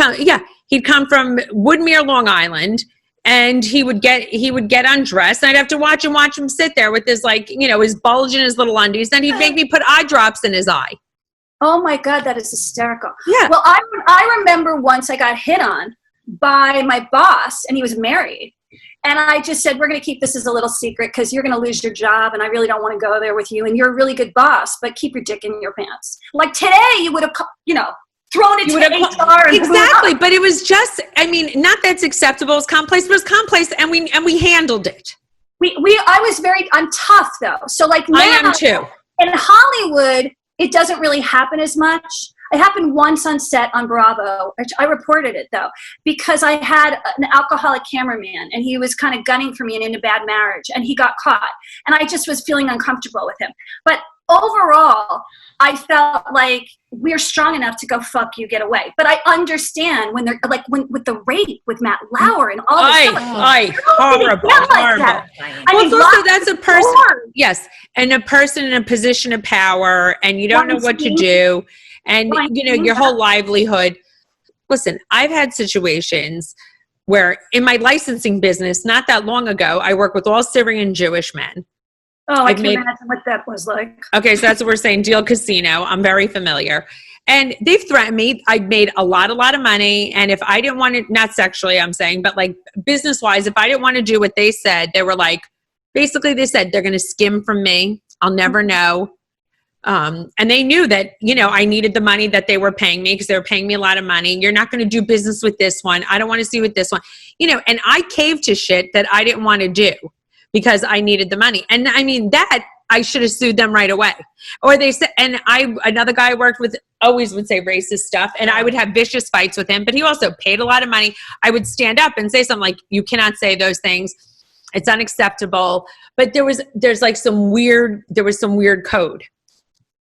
come from Woodmere, Long Island. And he would get undressed, and I'd have to watch him sit there with his his bulge in his little undies. Then he'd make me put eye drops in his eye. Oh my God, that is hysterical. Yeah. Well, I remember once I got hit on by my boss, and he was married. And I just said, we're going to keep this as a little secret because you're going to lose your job, and I really don't want to go there with you. And you're a really good boss, but keep your dick in your pants. Like today, you would have, thrown it to HR. Exactly. But it was just, not that's acceptable. It was commonplace, but it was commonplace, and we handled it. I'm tough though. So like now, I am too. In Hollywood, it doesn't really happen as much. It happened once on set on Bravo. I reported it though, because I had an alcoholic cameraman and he was kind of gunning for me and in a bad marriage, and he got caught. And I just was feeling uncomfortable with him. But overall, I felt like we're strong enough to go, fuck you, get away. But I understand when they're like, with the rape with Matt Lauer and all this stuff. Horrible. Also, that's a person. Yes. And a person in a position of power, and you don't know what to do. And, your whole livelihood. Listen, I've had situations where in my licensing business, not that long ago, I work with all Syrian Jewish men. Oh, I can imagine what that was like. Okay, so that's what we're saying. Deal Casino. I'm very familiar. And they've threatened me. I made a lot of money. And if I didn't want to, not sexually, I'm saying, but like business-wise, if I didn't want to do what they said, they were like, basically they said they're going to skim from me. I'll never know. And they knew that, I needed the money that they were paying me because they were paying me a lot of money. You're not going to do business with this one. I don't want to see with this one. And I caved to shit that I didn't want to do because I needed the money. And that I should have sued them right away. Or they said, and another guy I worked with always would say racist stuff, and I would have vicious fights with him, but he also paid a lot of money. I would stand up and say something like, you cannot say those things. It's unacceptable. But there was some weird code.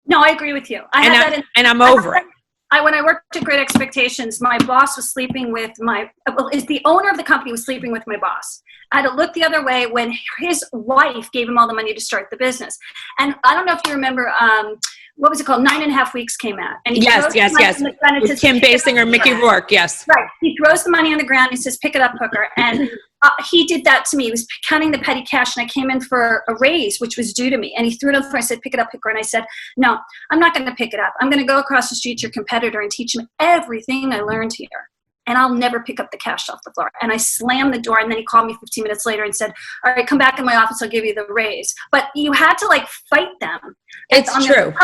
No, I agree with you. And I'm over it. When I worked at Great Expectations, my boss was sleeping with the owner of the company was sleeping with my boss. I had to look the other way when his wife gave him all the money to start the business. And I don't know if you remember, what was it called? 9.5 Weeks came out. And yes. With Kim Basinger, Mickey Rourke, yes. Right. He throws the money on the ground. He says, pick it up, hooker. And he did that to me. He was counting the petty cash, and I came in for a raise, which was due to me. And he threw it on the floor. I said, pick it up, hooker. And I said, no, I'm not going to pick it up. I'm going to go across the street to your competitor and teach him everything I learned here. And I'll never pick up the cash off the floor. And I slammed the door, and then he called me 15 minutes later and said, all right, come back in my office. I'll give you the raise. But you had to fight them. It's true.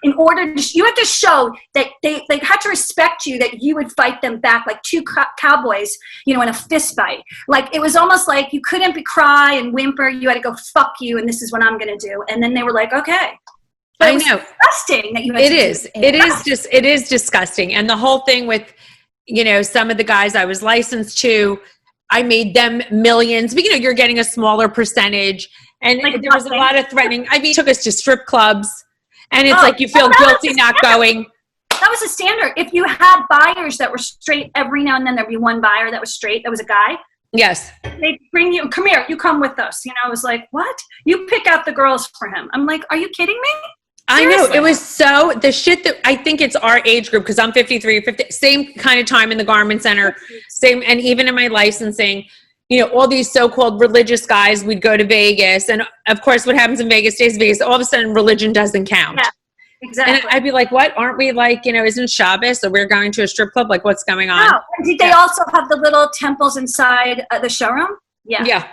In order to, you had to show that they had to respect you, that you would fight them back like two cowboys, in a fist fight. Like, it was almost like you couldn't cry and whimper. You had to go, fuck you, and this is what I'm going to do. And then they were like, okay. But I know. Disgusting that you had It is disgusting. And the whole thing with, you know, some of the guys I was licensed to, I made them millions, but you know, you're getting a smaller percentage. And Like there was a lot of threatening. I mean, took us to strip clubs, and it's like you feel that was guilty the not standard. going. That was a standard. If you had buyers that were straight, every now and then there'd be one buyer that was straight, that was a guy. Yes. They'd bring you, come here, you come with us. You know, I was like, what? You pick out the girls for him. I'm like, are you kidding me? Seriously? I know. It was so, the shit that, I think it's our age group, because I'm 53, 50, same kind of time in the garment center, same, and even in my licensing, you know, all these so-called religious guys, we'd go to Vegas, and of course what happens in Vegas stays Vegas. All of a sudden religion doesn't count. Yeah, exactly. And I'd be like, what? Aren't we like, you know, isn't Shabbos, so we're going to a strip club? Like, what's going on? No. Did they also have the little temples inside the showroom? Yeah. Yeah.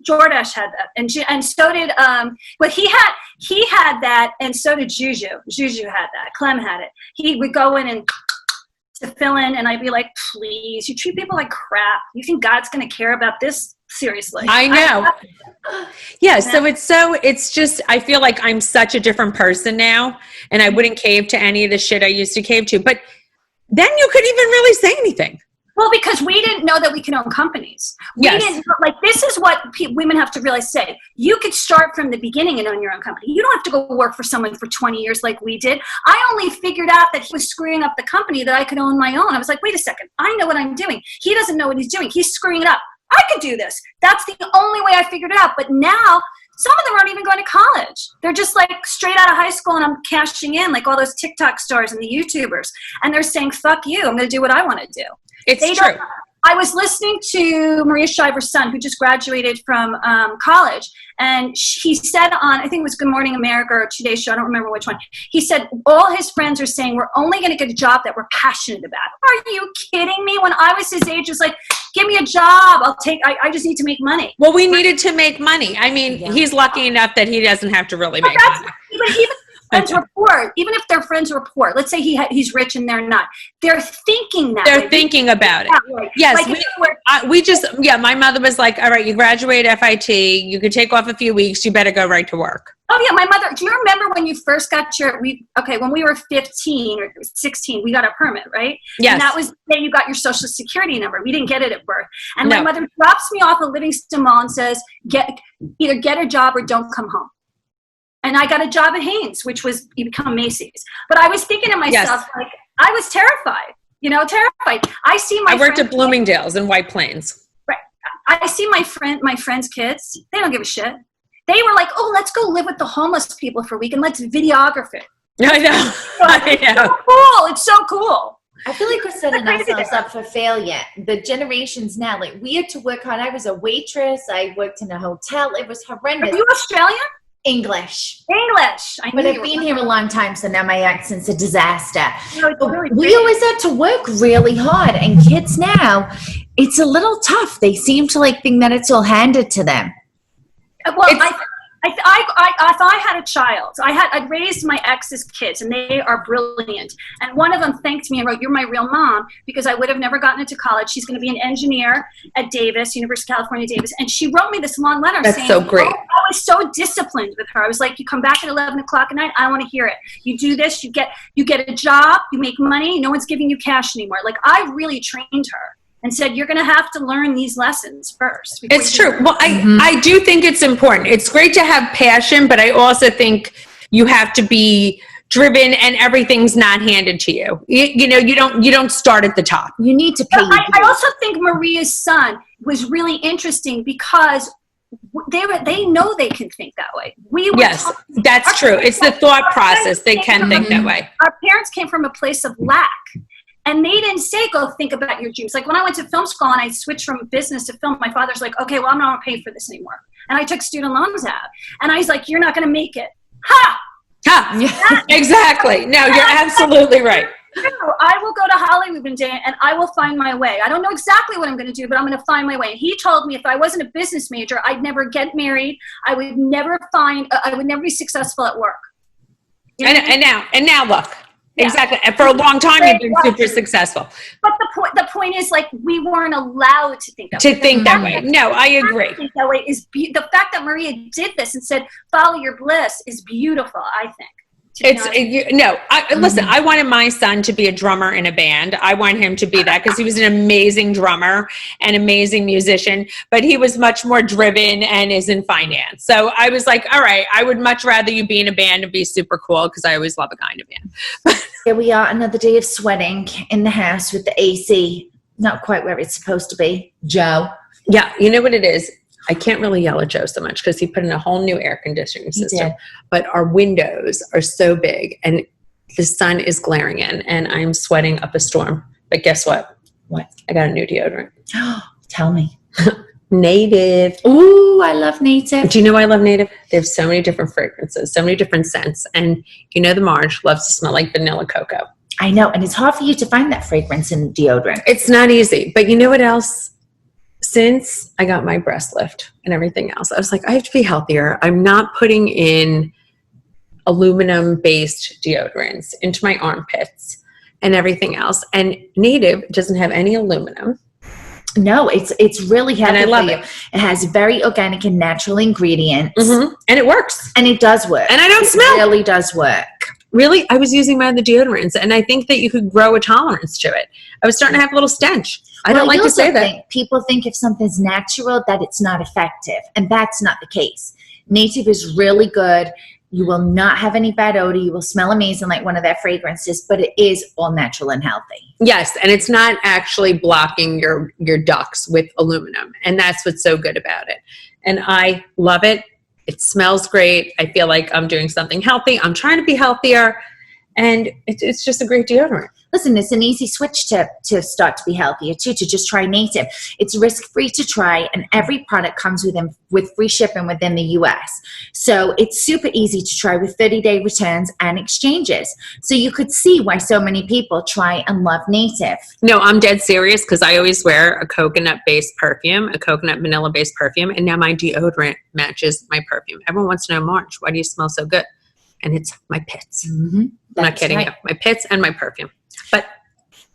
Jordash had that, and so did but he had that, and so did Juju. Juju had that. Clem had it. He would go in and to fill in, and I'd be like, please, you treat people like crap. You think God's going to care about this? Seriously. I know. Yeah, so it's just, I feel like I'm such a different person now, and I wouldn't cave to any of the shit I used to cave to. But then you couldn't even really say anything. Well, because we didn't know that we could own companies. We Yes. didn't, like, this is what women have to realize today. You could start from the beginning and own your own company. You don't have to go work for someone for 20 years like we did. I only figured out that he was screwing up the company that I could own my own. I was like, wait a second. I know what I'm doing. He doesn't know what he's doing. He's screwing it up. I could do this. That's the only way I figured it out. But now, some of them aren't even going to college. They're just like straight out of high school, and I'm cashing in like all those TikTok stars and the YouTubers. And they're saying, fuck you. I'm going to do what I want to do. It's true. I was listening to Maria Shriver's son, who just graduated from college, and he said on, I think it was Good Morning America or Today's Show, I don't remember which one, he said all his friends are saying, we're only going to get a job that we're passionate about. Are you kidding me? When I was his age, it was like, give me a job. I just need to make money. Well, we needed to make money. I mean, he's lucky enough that he doesn't have to really make money. Even friends were poor, even if their friends were poor, let's say he's rich and they're not, they're thinking that They're thinking about it. Yes, like my mother was like, all right, you graduate FIT, you could take off a few weeks, you better go right to work. Oh yeah, my mother, do you remember when you first got when we were 15 or 16, we got a permit, right? Yes. And that was the day you got your social security number. We didn't get it at birth. And my mother drops me off at Livingston Mall and says, either get a job or don't come home. And I got a job at Hanes, which was, you become Macy's. But I was thinking to myself, like, I was terrified, terrified. I worked at Bloomingdale's in White Plains. Right. I see my friends' kids. They don't give a shit. They were like, oh, let's go live with the homeless people for a week and let's videograph it. I know. It's so cool. It's so cool. I feel like we're setting ourselves up for failure. The generations now, like, we had to work hard. I was a waitress. I worked in a hotel. It was horrendous. Are you Australian? English. But I've been here a long time, so now my accent's a disaster. No, it's really we always had to work really hard, and kids now, it's a little tough. They seem to think that it's all handed to them. Well, if I had a child, I'd raised my ex's kids, and they are brilliant. And one of them thanked me and wrote, "You're my real mom," because I would have never gotten into college. She's going to be an engineer at Davis, University of California, Davis. And she wrote me this long letter saying, so great. I was so disciplined with her. I was like, you come back at 11 o'clock at night, I want to hear it. You do this, you get a job, you make money, no one's giving you cash anymore. Like, I really trained her and said, you're going to have to learn these lessons first. It's true. Well, I do think it's important. It's great to have passion, but I also think you have to be driven, and everything's not handed to you. You don't start at the top. You need to pay. I also think Maria's son was really interesting because they know they can think that way. Yes, that's true. It's the thought process. They can think that way. Our parents came from a place of lack. And they didn't say, go think about your dreams. Like, when I went to film school and I switched from business to film, my father's like, okay, well, I'm not going to pay for this anymore. And I took student loans out. And I was like, you're not going to make it. Ha! Ha! Yeah. Exactly. No, you're absolutely right. No, I will go to Hollywood one day and I will find my way. I don't know exactly what I'm going to do, but I'm going to find my way. And he told me if I wasn't a business major, I'd never get married. I would never be successful at work. And now look. Yeah. Exactly. And for a long time, you've been super successful. But the point is, like, we weren't allowed to think that way. No, I agree. Think that way is the fact that Maria did this and said, follow your bliss is beautiful, I think. Listen, I wanted my son to be a drummer in a band. I want him to be that because he was an amazing drummer and amazing musician, but he was much more driven and is in finance. So I was like, all right, I would much rather you be in a band and be super cool because I always love a guy in a band. Here we are, another day of sweating in the house with the AC not quite where it's supposed to be. Joe. Yeah, you know what it is? I can't really yell at Joe so much because he put in a whole new air conditioning system. But our windows are so big and the sun is glaring in and I'm sweating up a storm. But guess what? What? I got a new deodorant. Tell me. Native. Ooh, I love Native. Do you know why I love Native? They have so many different fragrances, so many different scents. And you know the Marge loves to smell like vanilla cocoa. I know. And it's hard for you to find that fragrance in deodorant. It's not easy. But you know what else? Since I got my breast lift and everything else, I was like, I have to be healthier. I'm not putting in aluminum-based deodorants into my armpits and everything else. And Native doesn't have any aluminum. No, it's really healthy. And I love it. It has very organic and natural ingredients. Mm-hmm. And it works. And it does work. And I don't smell. It really does work. Really? I was using my other deodorants, and I think that you could grow a tolerance to it. I was starting to have a little stench. I don't like to say that. People think if something's natural that it's not effective, and that's not the case. Native is really good. You will not have any bad odor. You will smell amazing like one of their fragrances, but it is all natural and healthy. Yes, and it's not actually blocking your ducts with aluminum, and that's what's so good about it. And I love it. It smells great. I feel like I'm doing something healthy. I'm trying to be healthier, and it's just a great deodorant. Listen, it's an easy switch to start to be healthier too, to just try Native. It's risk-free to try, and every product comes with free shipping within the US. So it's super easy to try with 30-day returns and exchanges. So you could see why so many people try and love Native. No, I'm dead serious because I always wear a coconut-based perfume, a coconut vanilla-based perfume, and now my deodorant matches my perfume. Everyone wants to know, Marge, why do you smell so good? And it's my pits. Mm-hmm. I'm not kidding you. My pits and my perfume. But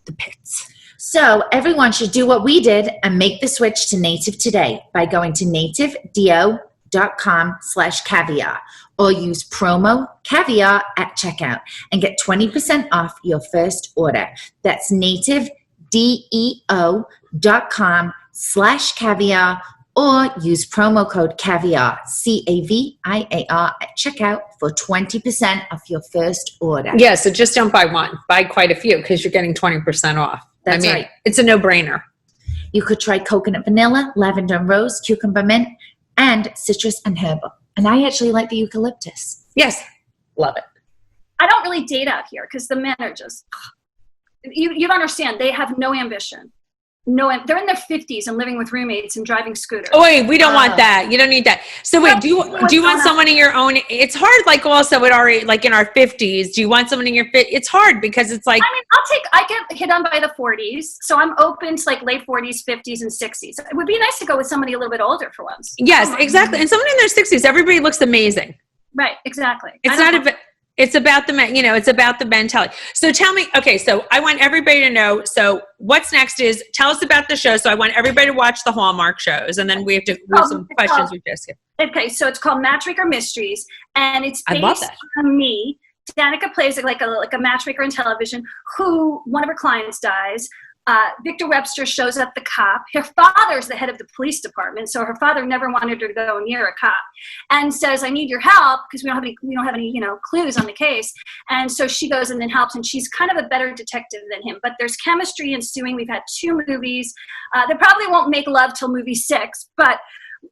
the pits. So everyone should do what we did and make the switch to Native today by going to nativedeo.com/caviar or use promo caviar at checkout and get 20% off your first order. That's nativedeo.com/caviar or use promo code caviar, CAVIAR at checkout for 20% off your first order. Yeah, so just don't buy one. Buy quite a few because you're getting 20% off. That's right. It's a no-brainer. You could try coconut vanilla, lavender and rose, cucumber mint, and citrus and herbal. And I actually like the eucalyptus. Yes, love it. I don't really date out here because the men are just, you don't understand. They have no ambition. They're in their 50s and living with roommates and driving scooters. Oh, wait, we don't want that. You don't need that. So wait, do you want someone in your own? It's hard, like also at our, like in our 50s. Do you want someone in your It's hard because it's like. I mean, I get hit on by the 40s, so I'm open to like late 40s, 50s, and 60s. It would be nice to go with somebody a little bit older for once. Yes, exactly. And someone in their 60s, everybody looks amazing. Right, exactly. It's about the it's about the mentality. So tell me, okay, so I want everybody to know, so what's next is, tell us about the show. So I want everybody to watch the Hallmark shows, and then we have some questions we just get. Okay, so it's called Matchmaker Mysteries, and it's based on me. Danica plays like a matchmaker in television who, one of her clients dies. Victor Webster shows up, the cop. Her father's the head of the police department, so her father never wanted her to go near a cop, and says, "I need your help because we don't have any clues on the case." And so she goes and then helps, and she's kind of a better detective than him. But there's chemistry ensuing. We've had 2 movies. They probably won't make love till movie 6, but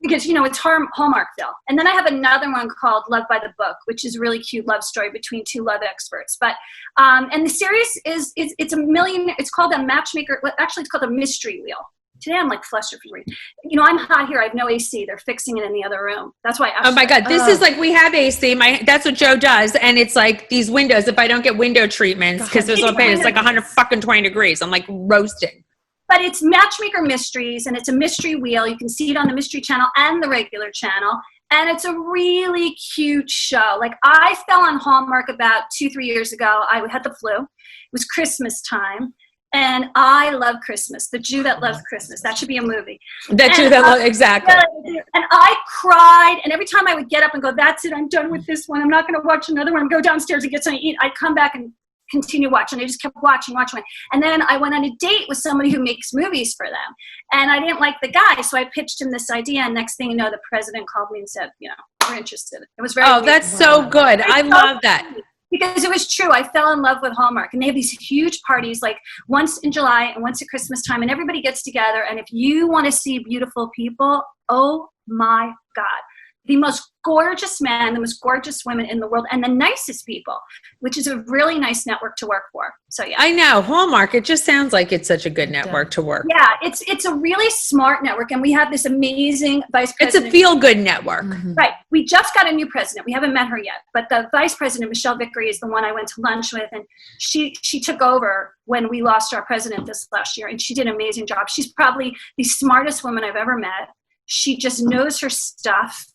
because it's Hallmarkville. And then I have another one called Love by the Book, which is a really cute love story between 2 love experts. But and the series it's called a Matchmaker. Actually, it's called a Mystery Wheel. Today I'm like flustered for reading. I'm hot here. I have no AC. They're fixing it in the other room. That's why. Oh my God, this is like, we have AC. That's what Joe does, and it's like these windows. If I don't get window treatments because it's like 120 degrees, I'm like roasting. But it's Matchmaker Mysteries, and it's a mystery wheel. You can see it on the Mystery Channel and the regular channel. And it's a really cute show. Like, I fell on Hallmark about 2-3 years ago. I had the flu. It was Christmas time. And I love Christmas. The Jew that loves Christmas. That should be a movie. Exactly. And I cried. And every time I would get up and go, that's it. I'm done with this one. I'm not going to watch another one. I'm going to go downstairs and get something to eat. I'd come back and continue watching. I just kept watching. And then I went on a date with somebody who makes movies for them. And I didn't like the guy. So I pitched him this idea. And next thing you know, the president called me and said, we're interested. It was very weird. That's so good. I love that. Because it was true. I fell in love with Hallmark. And they have these huge parties, like once in July and once at Christmas time. And everybody gets together. And if you want to see beautiful people, oh my God. The most gorgeous men, the most gorgeous women in the world, and the nicest people, which is a really nice network to work for. So yeah. I know. Hallmark, it just sounds like it's such a good network to work. Yeah, it's a really smart network, and we have this amazing vice president. It's a feel-good network. Mm-hmm. Right. We just got a new president. We haven't met her yet, but the vice president, Michelle Vickery, is the one I went to lunch with, and she took over when we lost our president this last year, and she did an amazing job. She's probably the smartest woman I've ever met. She just knows her stuff.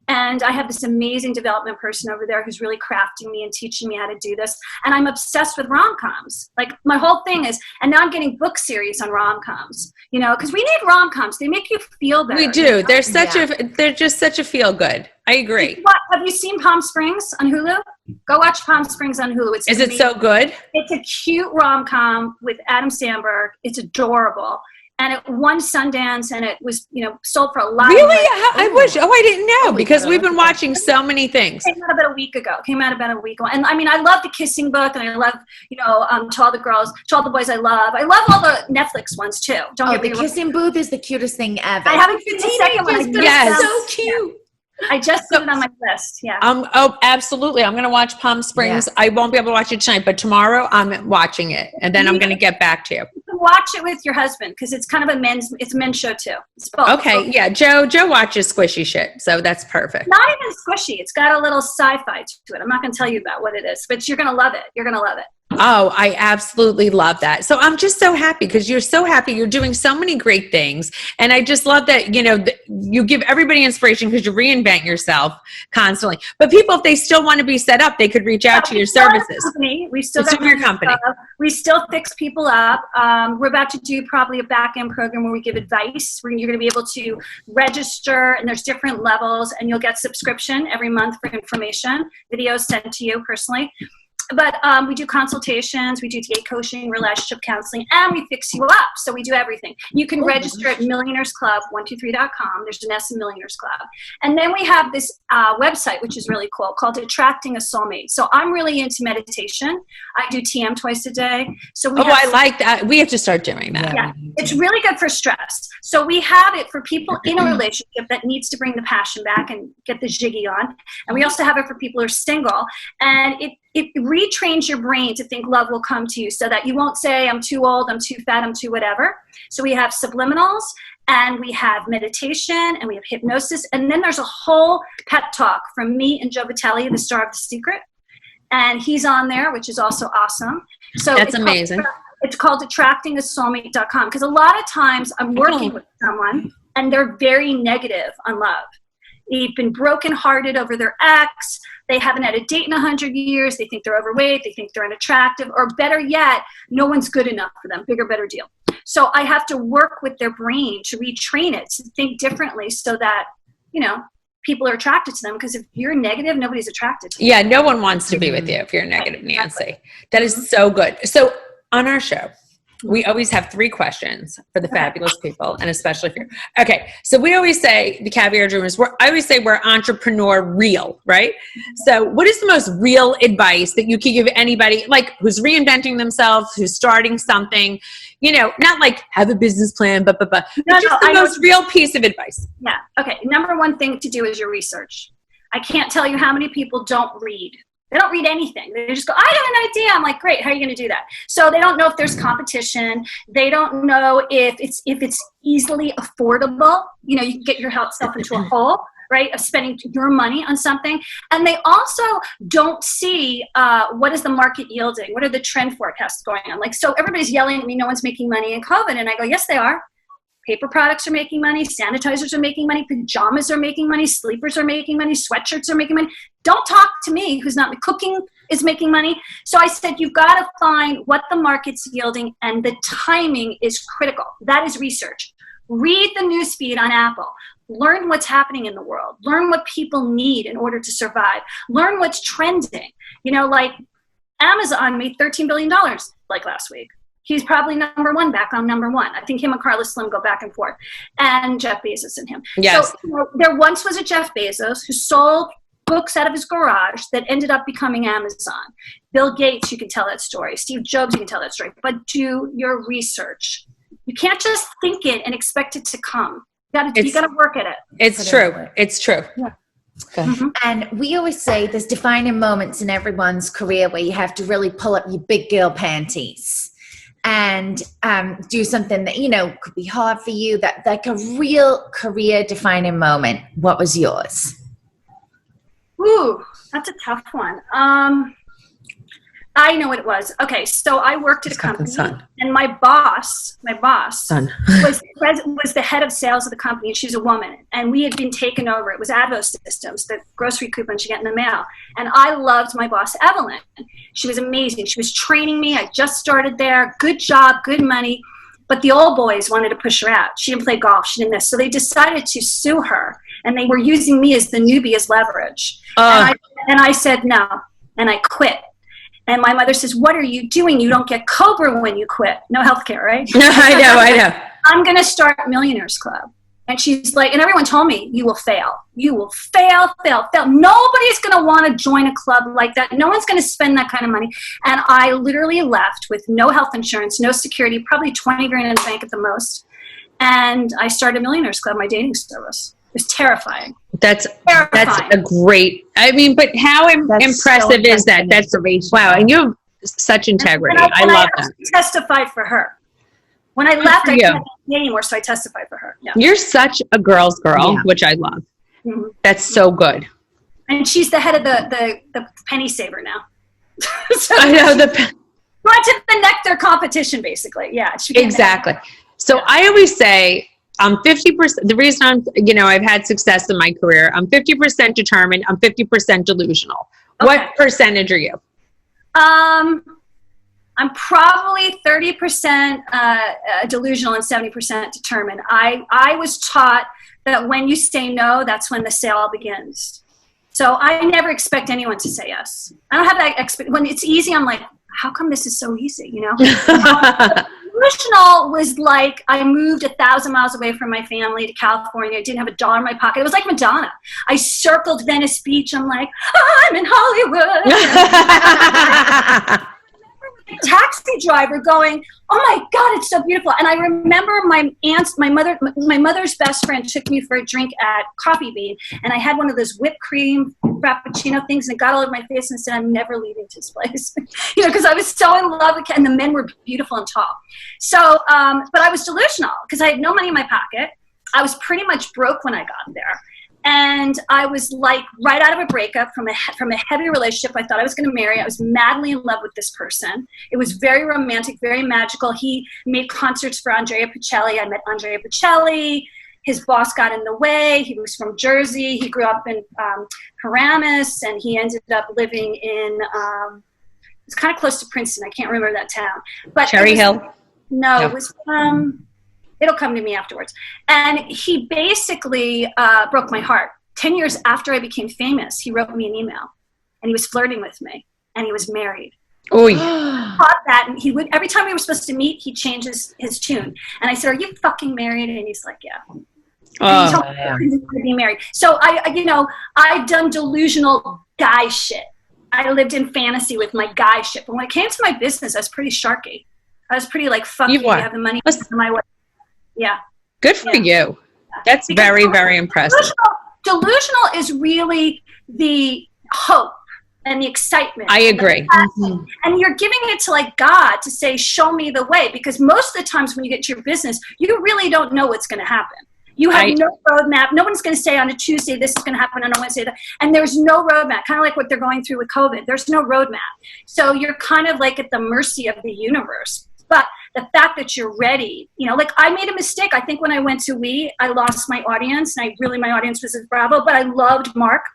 And I have this amazing development person over there who's really crafting me and teaching me how to do this. And I'm obsessed with rom-coms. Like my whole thing is, and now I'm getting book series on rom-coms, because we need rom-coms. They make you feel better. We do. They're they're just such a feel good. I agree. Have you seen Palm Springs on Hulu? Go watch Palm Springs on Hulu. Is it so good? It's a cute rom-com with Adam Sandberg. It's adorable. And it won Sundance, and it was, sold for a lot. Really? I wish. I didn't know, because we've been watching so many things. It came out about a week ago. And I mean, I love The Kissing Book, and I love, To All the Girls, To All the Boys I Love. I love all the Netflix ones too. Don't get me wrong. The Kissing Booth is the cutest thing ever. I haven't seen the second one. Yes. So cute. I just put it on my list. Yeah. Absolutely. I'm going to watch Palm Springs. Yeah. I won't be able to watch it tonight, but tomorrow I'm watching it, and then I'm going to get back to you. You can watch it with your husband, because it's kind of a men's show too. It's both. Okay. Yeah. Joe watches squishy shit, so that's perfect. Not even squishy. It's got a little sci-fi to it. I'm not going to tell you about what it is, but you're going to love it. You're going to love it. Oh, I absolutely love that. So I'm just so happy, because you're so happy. You're doing so many great things. And I just love that, you give everybody inspiration, because you reinvent yourself constantly. But people, if they still want to be set up, they could reach out to your services. We still got your company. We still fix people up. We're about to do probably a back-end program where we give advice. You're going to be able to register, and there's different levels, and you'll get subscription every month for information, videos sent to you personally. But we do consultations, we do date coaching, relationship counseling, and we fix you up. So we do everything. You can register at millionairesclub123.com. There's an S in Millionaires Club. And then we have this website, which is really cool, called Attracting a Soulmate. So I'm really into meditation. I do TM twice a day. So I like that. We have to start doing that. Yeah, it's really good for stress. So we have it for people in a relationship that needs to bring the passion back and get the jiggy on. And we also have it for people who are single. And it retrains your brain to think love will come to you, so that you won't say, I'm too old, I'm too fat, I'm too whatever. So we have subliminals, and we have meditation, and we have hypnosis. And then there's a whole pep talk from me and Joe Vitelli, the star of The Secret. And he's on there, which is also awesome. So that's amazing. It's called attractingasoulmate.com, because a lot of times I'm working with someone and they're very negative on love. They've been brokenhearted over their ex. They haven't had a date in 100 years. They think they're overweight. They think they're unattractive. Or better yet, no one's good enough for them. Bigger, better deal. So I have to work with their brain to retrain it, to think differently, so that, people are attracted to them. Because if you're negative, nobody's attracted to you. Yeah, no one wants to be with you if you're negative, Nancy. That is so good. So on our show, we always have 3 questions for the fabulous people, and especially if you're okay. So we always say, the Caviar Dreamers, I always say we're entrepreneur real, right? So what is the most real advice that you can give anybody, like who's reinventing themselves, who's starting something, not like have a business plan, but just the most real piece of advice? Yeah. Okay. Number one thing to do is your research. I can't tell you how many people don't read. They don't read anything. They just go, I have an idea. I'm like, great. How are you going to do that? So they don't know if there's competition. They don't know if it's easily affordable. You can get yourself into a hole, right, of spending your money on something. And they also don't see what is the market yielding? What are the trend forecasts going on? Like, so everybody's yelling at me, no one's making money in COVID. And I go, yes, they are. Paper products are making money. Sanitizers are making money. Pajamas are making money. Sleepers are making money. Sweatshirts are making money. Don't talk to me who's not cooking. is making money. So I said, you've got to find what the market's yielding, and the timing is critical. That is research. Read the newsfeed on Apple. Learn what's happening in the world. Learn what people need in order to survive. Learn what's trending. You know, like Amazon made $13 billion like last week. He's probably number one, back on number one. I think him and Carlos Slim go back and forth. And Jeff Bezos and him. Yes. So you know, there once was a Jeff Bezos who sold books out of his garage that ended up becoming Amazon. Bill Gates, you can tell that story. Steve Jobs, you can tell that story. But do your research. You can't just think it and expect it to come. You got to work at it. It's true. It's true. Yeah. Mm-hmm. And we always say there's defining moments in everyone's career where you have to really pull up your big girl panties and do something that, you know, could be hard for you, that like a real career defining moment. What was yours? Ooh, that's a tough one. I know what it was. Okay, so I worked at a company, and my boss was the head of sales of the company, and she's a woman, and we had been taken over. It was Advo Systems, the grocery coupons you get in the mail, and I loved my boss, Evelyn. She was amazing. She was training me. I just started there. Good job, good money, but the old boys wanted to push her out. She didn't play golf. She didn't this. So they decided to sue her, and they were using me as the newbie as leverage. And I said no, and I quit. And my mother says, what are you doing? You don't get COBRA when you quit. No healthcare, right? I know. I'm going to start Millionaires Club. And she's like, and everyone told me, you will fail. You will fail. Nobody's going to want to join a club like that. No one's going to spend that kind of money. And I literally left with no health insurance, no security, probably 20 grand in the bank at the most. And I started Millionaires Club, my dating service. It was terrifying. That's a great, I mean, but how impressive is that? That's wow. And you have such integrity. I love that. I testified for her. When I left, I couldn't date anymore, so I testified for her. Yeah. You're such a girl's girl, which I love. Mm-hmm. That's so good. And she's the head of the penny saver now. So I know went to the nectar competition, basically. Yeah, exactly. So I always say, I'm 50%. The reason I've had success in my career, I'm 50% determined. I'm 50% delusional. Okay. What percentage are you? I'm probably 30% delusional and 70% determined. I was taught that when you say no, that's when the sale begins. So I never expect anyone to say yes. I don't have that when it's easy, I'm like, how come this is so easy? You know? Delusional was like I moved 1,000 miles away from my family to California. I didn't have $1 in my pocket. It was like Madonna. I circled Venice Beach. I'm like, I'm in Hollywood. A taxi driver going, oh my God, it's so beautiful. And I remember my mother's best friend took me for a drink at Coffee Bean, and I had one of those whipped cream frappuccino things, and it got all over my face, and said, I'm never leaving this place. Because I was so in love with it, and the men were beautiful and tall. So, but I was delusional because I had no money in my pocket. I was pretty much broke when I got there. And I was like right out of a breakup from a heavy relationship. I thought I was going to marry. I was madly in love with this person. It was very romantic, very magical. He made concerts for Andrea Bocelli. I met Andrea Bocelli. His boss got in the way. He was from Jersey. He grew up in Paramus, and he ended up living in it's kind of close to Princeton. I can't remember that town. But Cherry Hill? No, it was it'll come to me afterwards. And he basically broke my heart. 10 years after I became famous, he wrote me an email, and he was flirting with me, and he was married. Oh, Caught that, and he would, every time we were supposed to meet, he'd change his tune. And I said, are you fucking married? And he's like, yeah. And he told me to be married. So I've done delusional guy shit. I lived in fantasy with my guy shit. But when it came to my business, I was pretty sharky. I was pretty like, fuck you, have the money my way. Yeah. Good for you. That's because very, very impressive. Delusional is really the hope and the excitement. I agree. And you're giving it to like God to say, show me the way. Because most of the times when you get to your business, you really don't know what's going to happen. You have no roadmap. No one's going to say on a Tuesday, this is going to happen on a Wednesday. And there's no roadmap, kind of like what they're going through with COVID. There's no roadmap. So you're kind of like at the mercy of the universe. But the fact that you're ready, like I made a mistake. I think when I went to I lost my audience, and my audience was at Bravo, but I loved Mark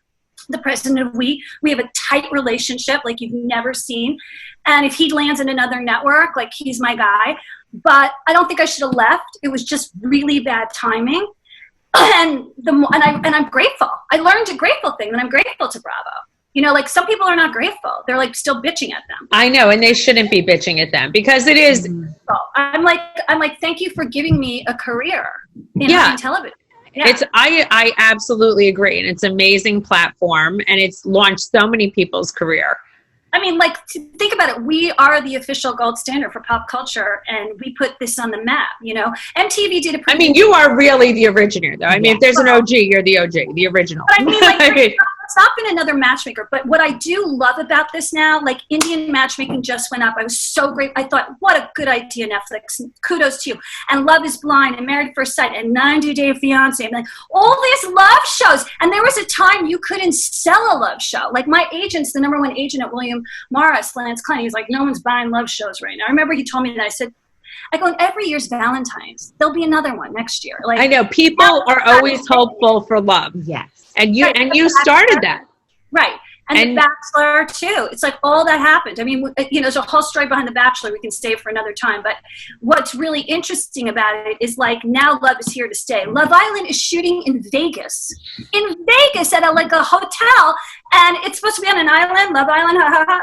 the president of We have a tight relationship like you've never seen. And if he lands in another network, like he's my guy. But I don't think I should have left. It was just really bad timing. And I'm grateful. I learned a grateful thing, and I'm grateful to Bravo. You know, like some people are not grateful. They're like still bitching at them. I know, and they shouldn't be bitching at them because it is. I'm like, thank you for giving me a career in television. Yeah. I absolutely agree, and it's an amazing platform, and it's launched so many people's career. I mean, like, think about it. We are the official gold standard for pop culture, and we put this on the map, you know. MTV did a pretty you are really the originator, though. I mean, if there's an OG, you're the OG, the original. But I mean, like, it's not been another matchmaker. But what I do love about this now, like, Indian matchmaking just went up. I was so great. I thought, what a good idea, Netflix. Kudos to you. And Love is Blind, and Married at First Sight, and 90 Day Fiancé. And like, all these love shows. And there was a time you couldn't sell a love show. Like, my agent's the #1 agent at William Morris, Lance Klein. He's like, no one's buying love shows right now. I remember he told me that. I go, every year's Valentine's. There'll be another one next year. Like, I know people are always hopeful for love. Yes. And you started that. Right. And The Bachelor too. It's like all that happened. I mean, you know, there's a whole story behind The Bachelor we can save for another time. But what's really interesting about it is like now love is here to stay. Love Island is shooting in Vegas. In Vegas at a hotel, and it's supposed to be on an island. Love Island,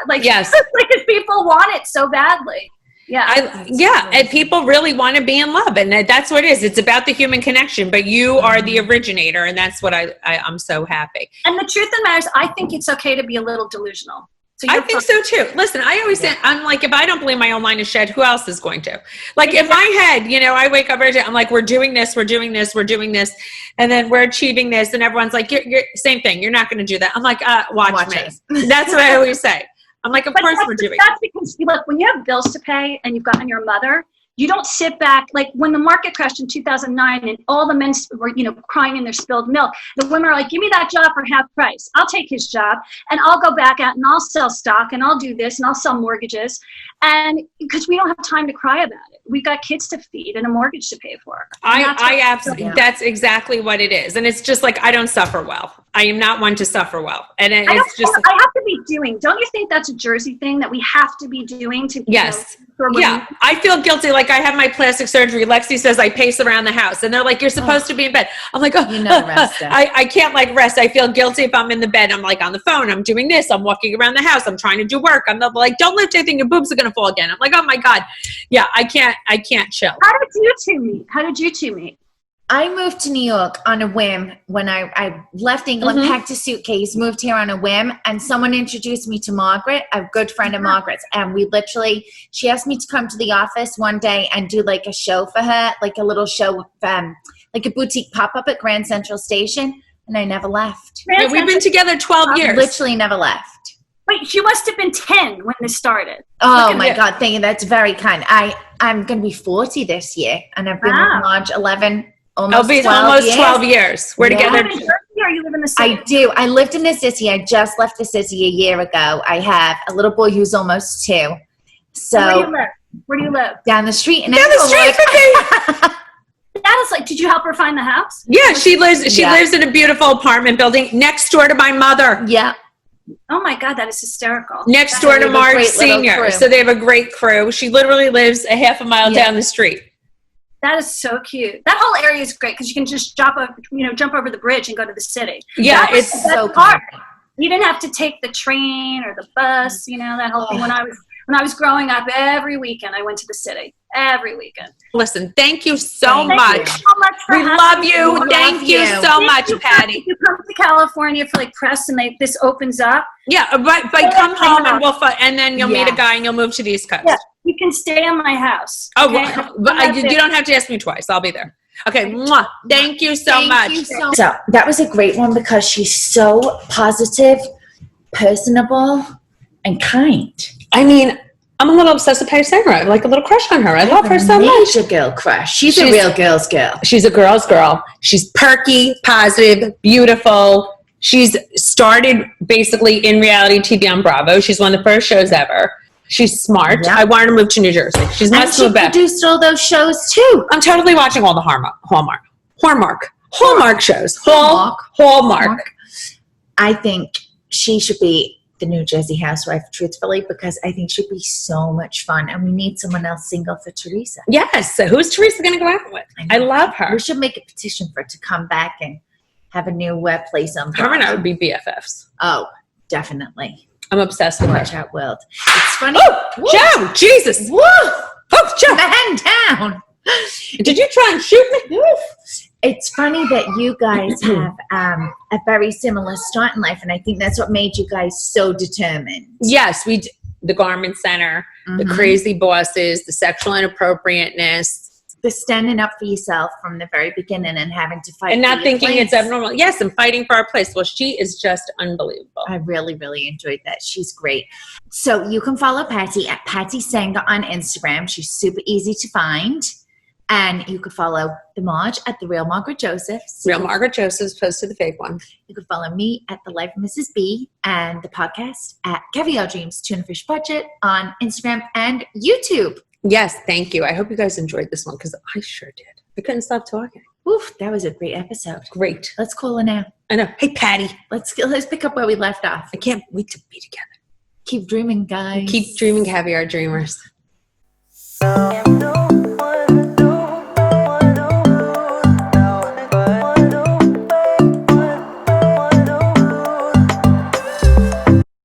like yes, like if people want it so badly. Yeah. And people really want to be in love, and that's what it is. It's about the human connection, but you are the originator, and that's what I'm so happy. And the truth of the matter is, I think it's okay to be a little delusional. So I think so too. Listen, I always say, I'm like, if I don't believe my own line is shed, who else is going to? Like in my head, you know, I wake up every day, I'm like, we're doing this, we're doing this, we're doing this, and then we're achieving this, and everyone's like, you're same thing, you're not going to do that. I'm like, watch me. That's what I always say. I'm like, of course we're doing it. That's because, look, when you have bills to pay and you've gotten your mother, you don't sit back. Like when the market crashed in 2009 and all the men were, you know, crying in their spilled milk, the women are like, give me that job for half price. I'll take his job and I'll go back out and I'll sell stock and I'll do this and I'll sell mortgages. And because we don't have time to cry about it. We've got kids to feed and a mortgage to pay for. I absolutely, that's exactly what it is. And it's just like, I don't suffer well. I am not one to suffer well. And I have to be doing. Don't you think that's a Jersey thing that we have to be doing to? Yes. Yeah. I feel guilty. Like I have my plastic surgery. Lexi says I pace around the house and they're like, you're supposed to be in bed. I'm like, rest. I can't like rest. I feel guilty if I'm in the bed. I'm like on the phone. I'm doing this. I'm walking around the house. I'm trying to do work. I'm like, don't lift anything. Your boobs are going to fall again. I'm like, oh my God. Yeah. I can't chill. How did you two meet? I moved to New York on a whim when I left England, packed a suitcase, moved here on a whim, and someone introduced me to Margaret, a good friend of Margaret's. And she asked me to come to the office one day and do like a show for her, like a little show, like a boutique pop-up at Grand Central Station. And I never left. We've been together 12 years. Literally never left. Wait, she must have been 10 when this started. Oh my God, thank you. That's very kind. I'm going to be 40 this year, and I've been with Marge 11, almost 12 years. We're together. Do you live in the city? I do. I lived in the city. I just left the city a year ago. I have a little boy who's almost 2. So where do you live? Down the street. Down the street from me. That is like, did you help her find the house? Yeah, she lives in a beautiful apartment building next door to my mother. Yeah. Oh my God, that is hysterical. Next door to Marge Senior. So they have a great crew. She literally lives a half a mile down the street. That is so cute. That whole area is great because you can just jump over the bridge and go to the city. Yeah, it's so hard. You didn't have to take the train or the bus, that whole thing. When I was growing up, every weekend I went to the city. Every weekend. Listen, thank you so much. Thank you so much for we love you. Thank you so much, Patty. You come to California for like press and this opens up. Yeah, but come home and then you'll meet a guy and you'll move to the East Coast. Yeah, you can stay in my house. Oh, okay? But you don't have to ask me twice. I'll be there. Okay, mwah. Thank you so much. So that was a great one because she's so positive, personable, and kind. I mean, I'm a little obsessed with Patti Stanger. I have like a little crush on her. I love her so much. She's a girl crush. She's a real girl's girl. She's a girl's girl. She's perky, positive, beautiful. She's started basically in reality TV on Bravo. She's one of the first shows ever. She's smart. Yep. I want her to move to New Jersey. She's must move back. She produced all those shows too. I'm totally watching all the Hallmark shows. Hallmark. I think she should be the New Jersey housewife, truthfully, because I think she'd be so much fun. And we need someone else single for Teresa. Yes. So who's Teresa going to go out with? I love her. We should make a petition for her to come back and have a new workplace on Her and I would be BFFs. Oh, definitely. I'm obsessed with Watch her. out, world. It's funny. Oh, Joe! Jesus! Woo! Oh, Joe! Man down. Did you try and shoot me? Woof. It's funny that you guys have a very similar start in life, and I think that's what made you guys so determined. Yes, the Garment Center, the crazy bosses, the sexual inappropriateness. The standing up for yourself from the very beginning and having to fight And not for your thinking place. it's abnormal. Yes, and fighting for our place. Well, she is just unbelievable. I really, really enjoyed that. She's great. So you can follow Patti at Patti Stanger on Instagram. She's super easy to find. And you can follow the Marge at The Real Margaret Josephs. Real Margaret Josephs posted the fake one. You can follow me at The Life of Mrs. B and the podcast at Caviar Dreams Tuna Fish Budget on Instagram and YouTube. Yes, thank you. I hope you guys enjoyed this one because I sure did. I couldn't stop talking. Oof, that was a great episode. Great. Let's call her now. I know. Hey, Patty. Let's pick up where we left off. I can't wait to be together. Keep dreaming, guys. Keep dreaming, caviar dreamers.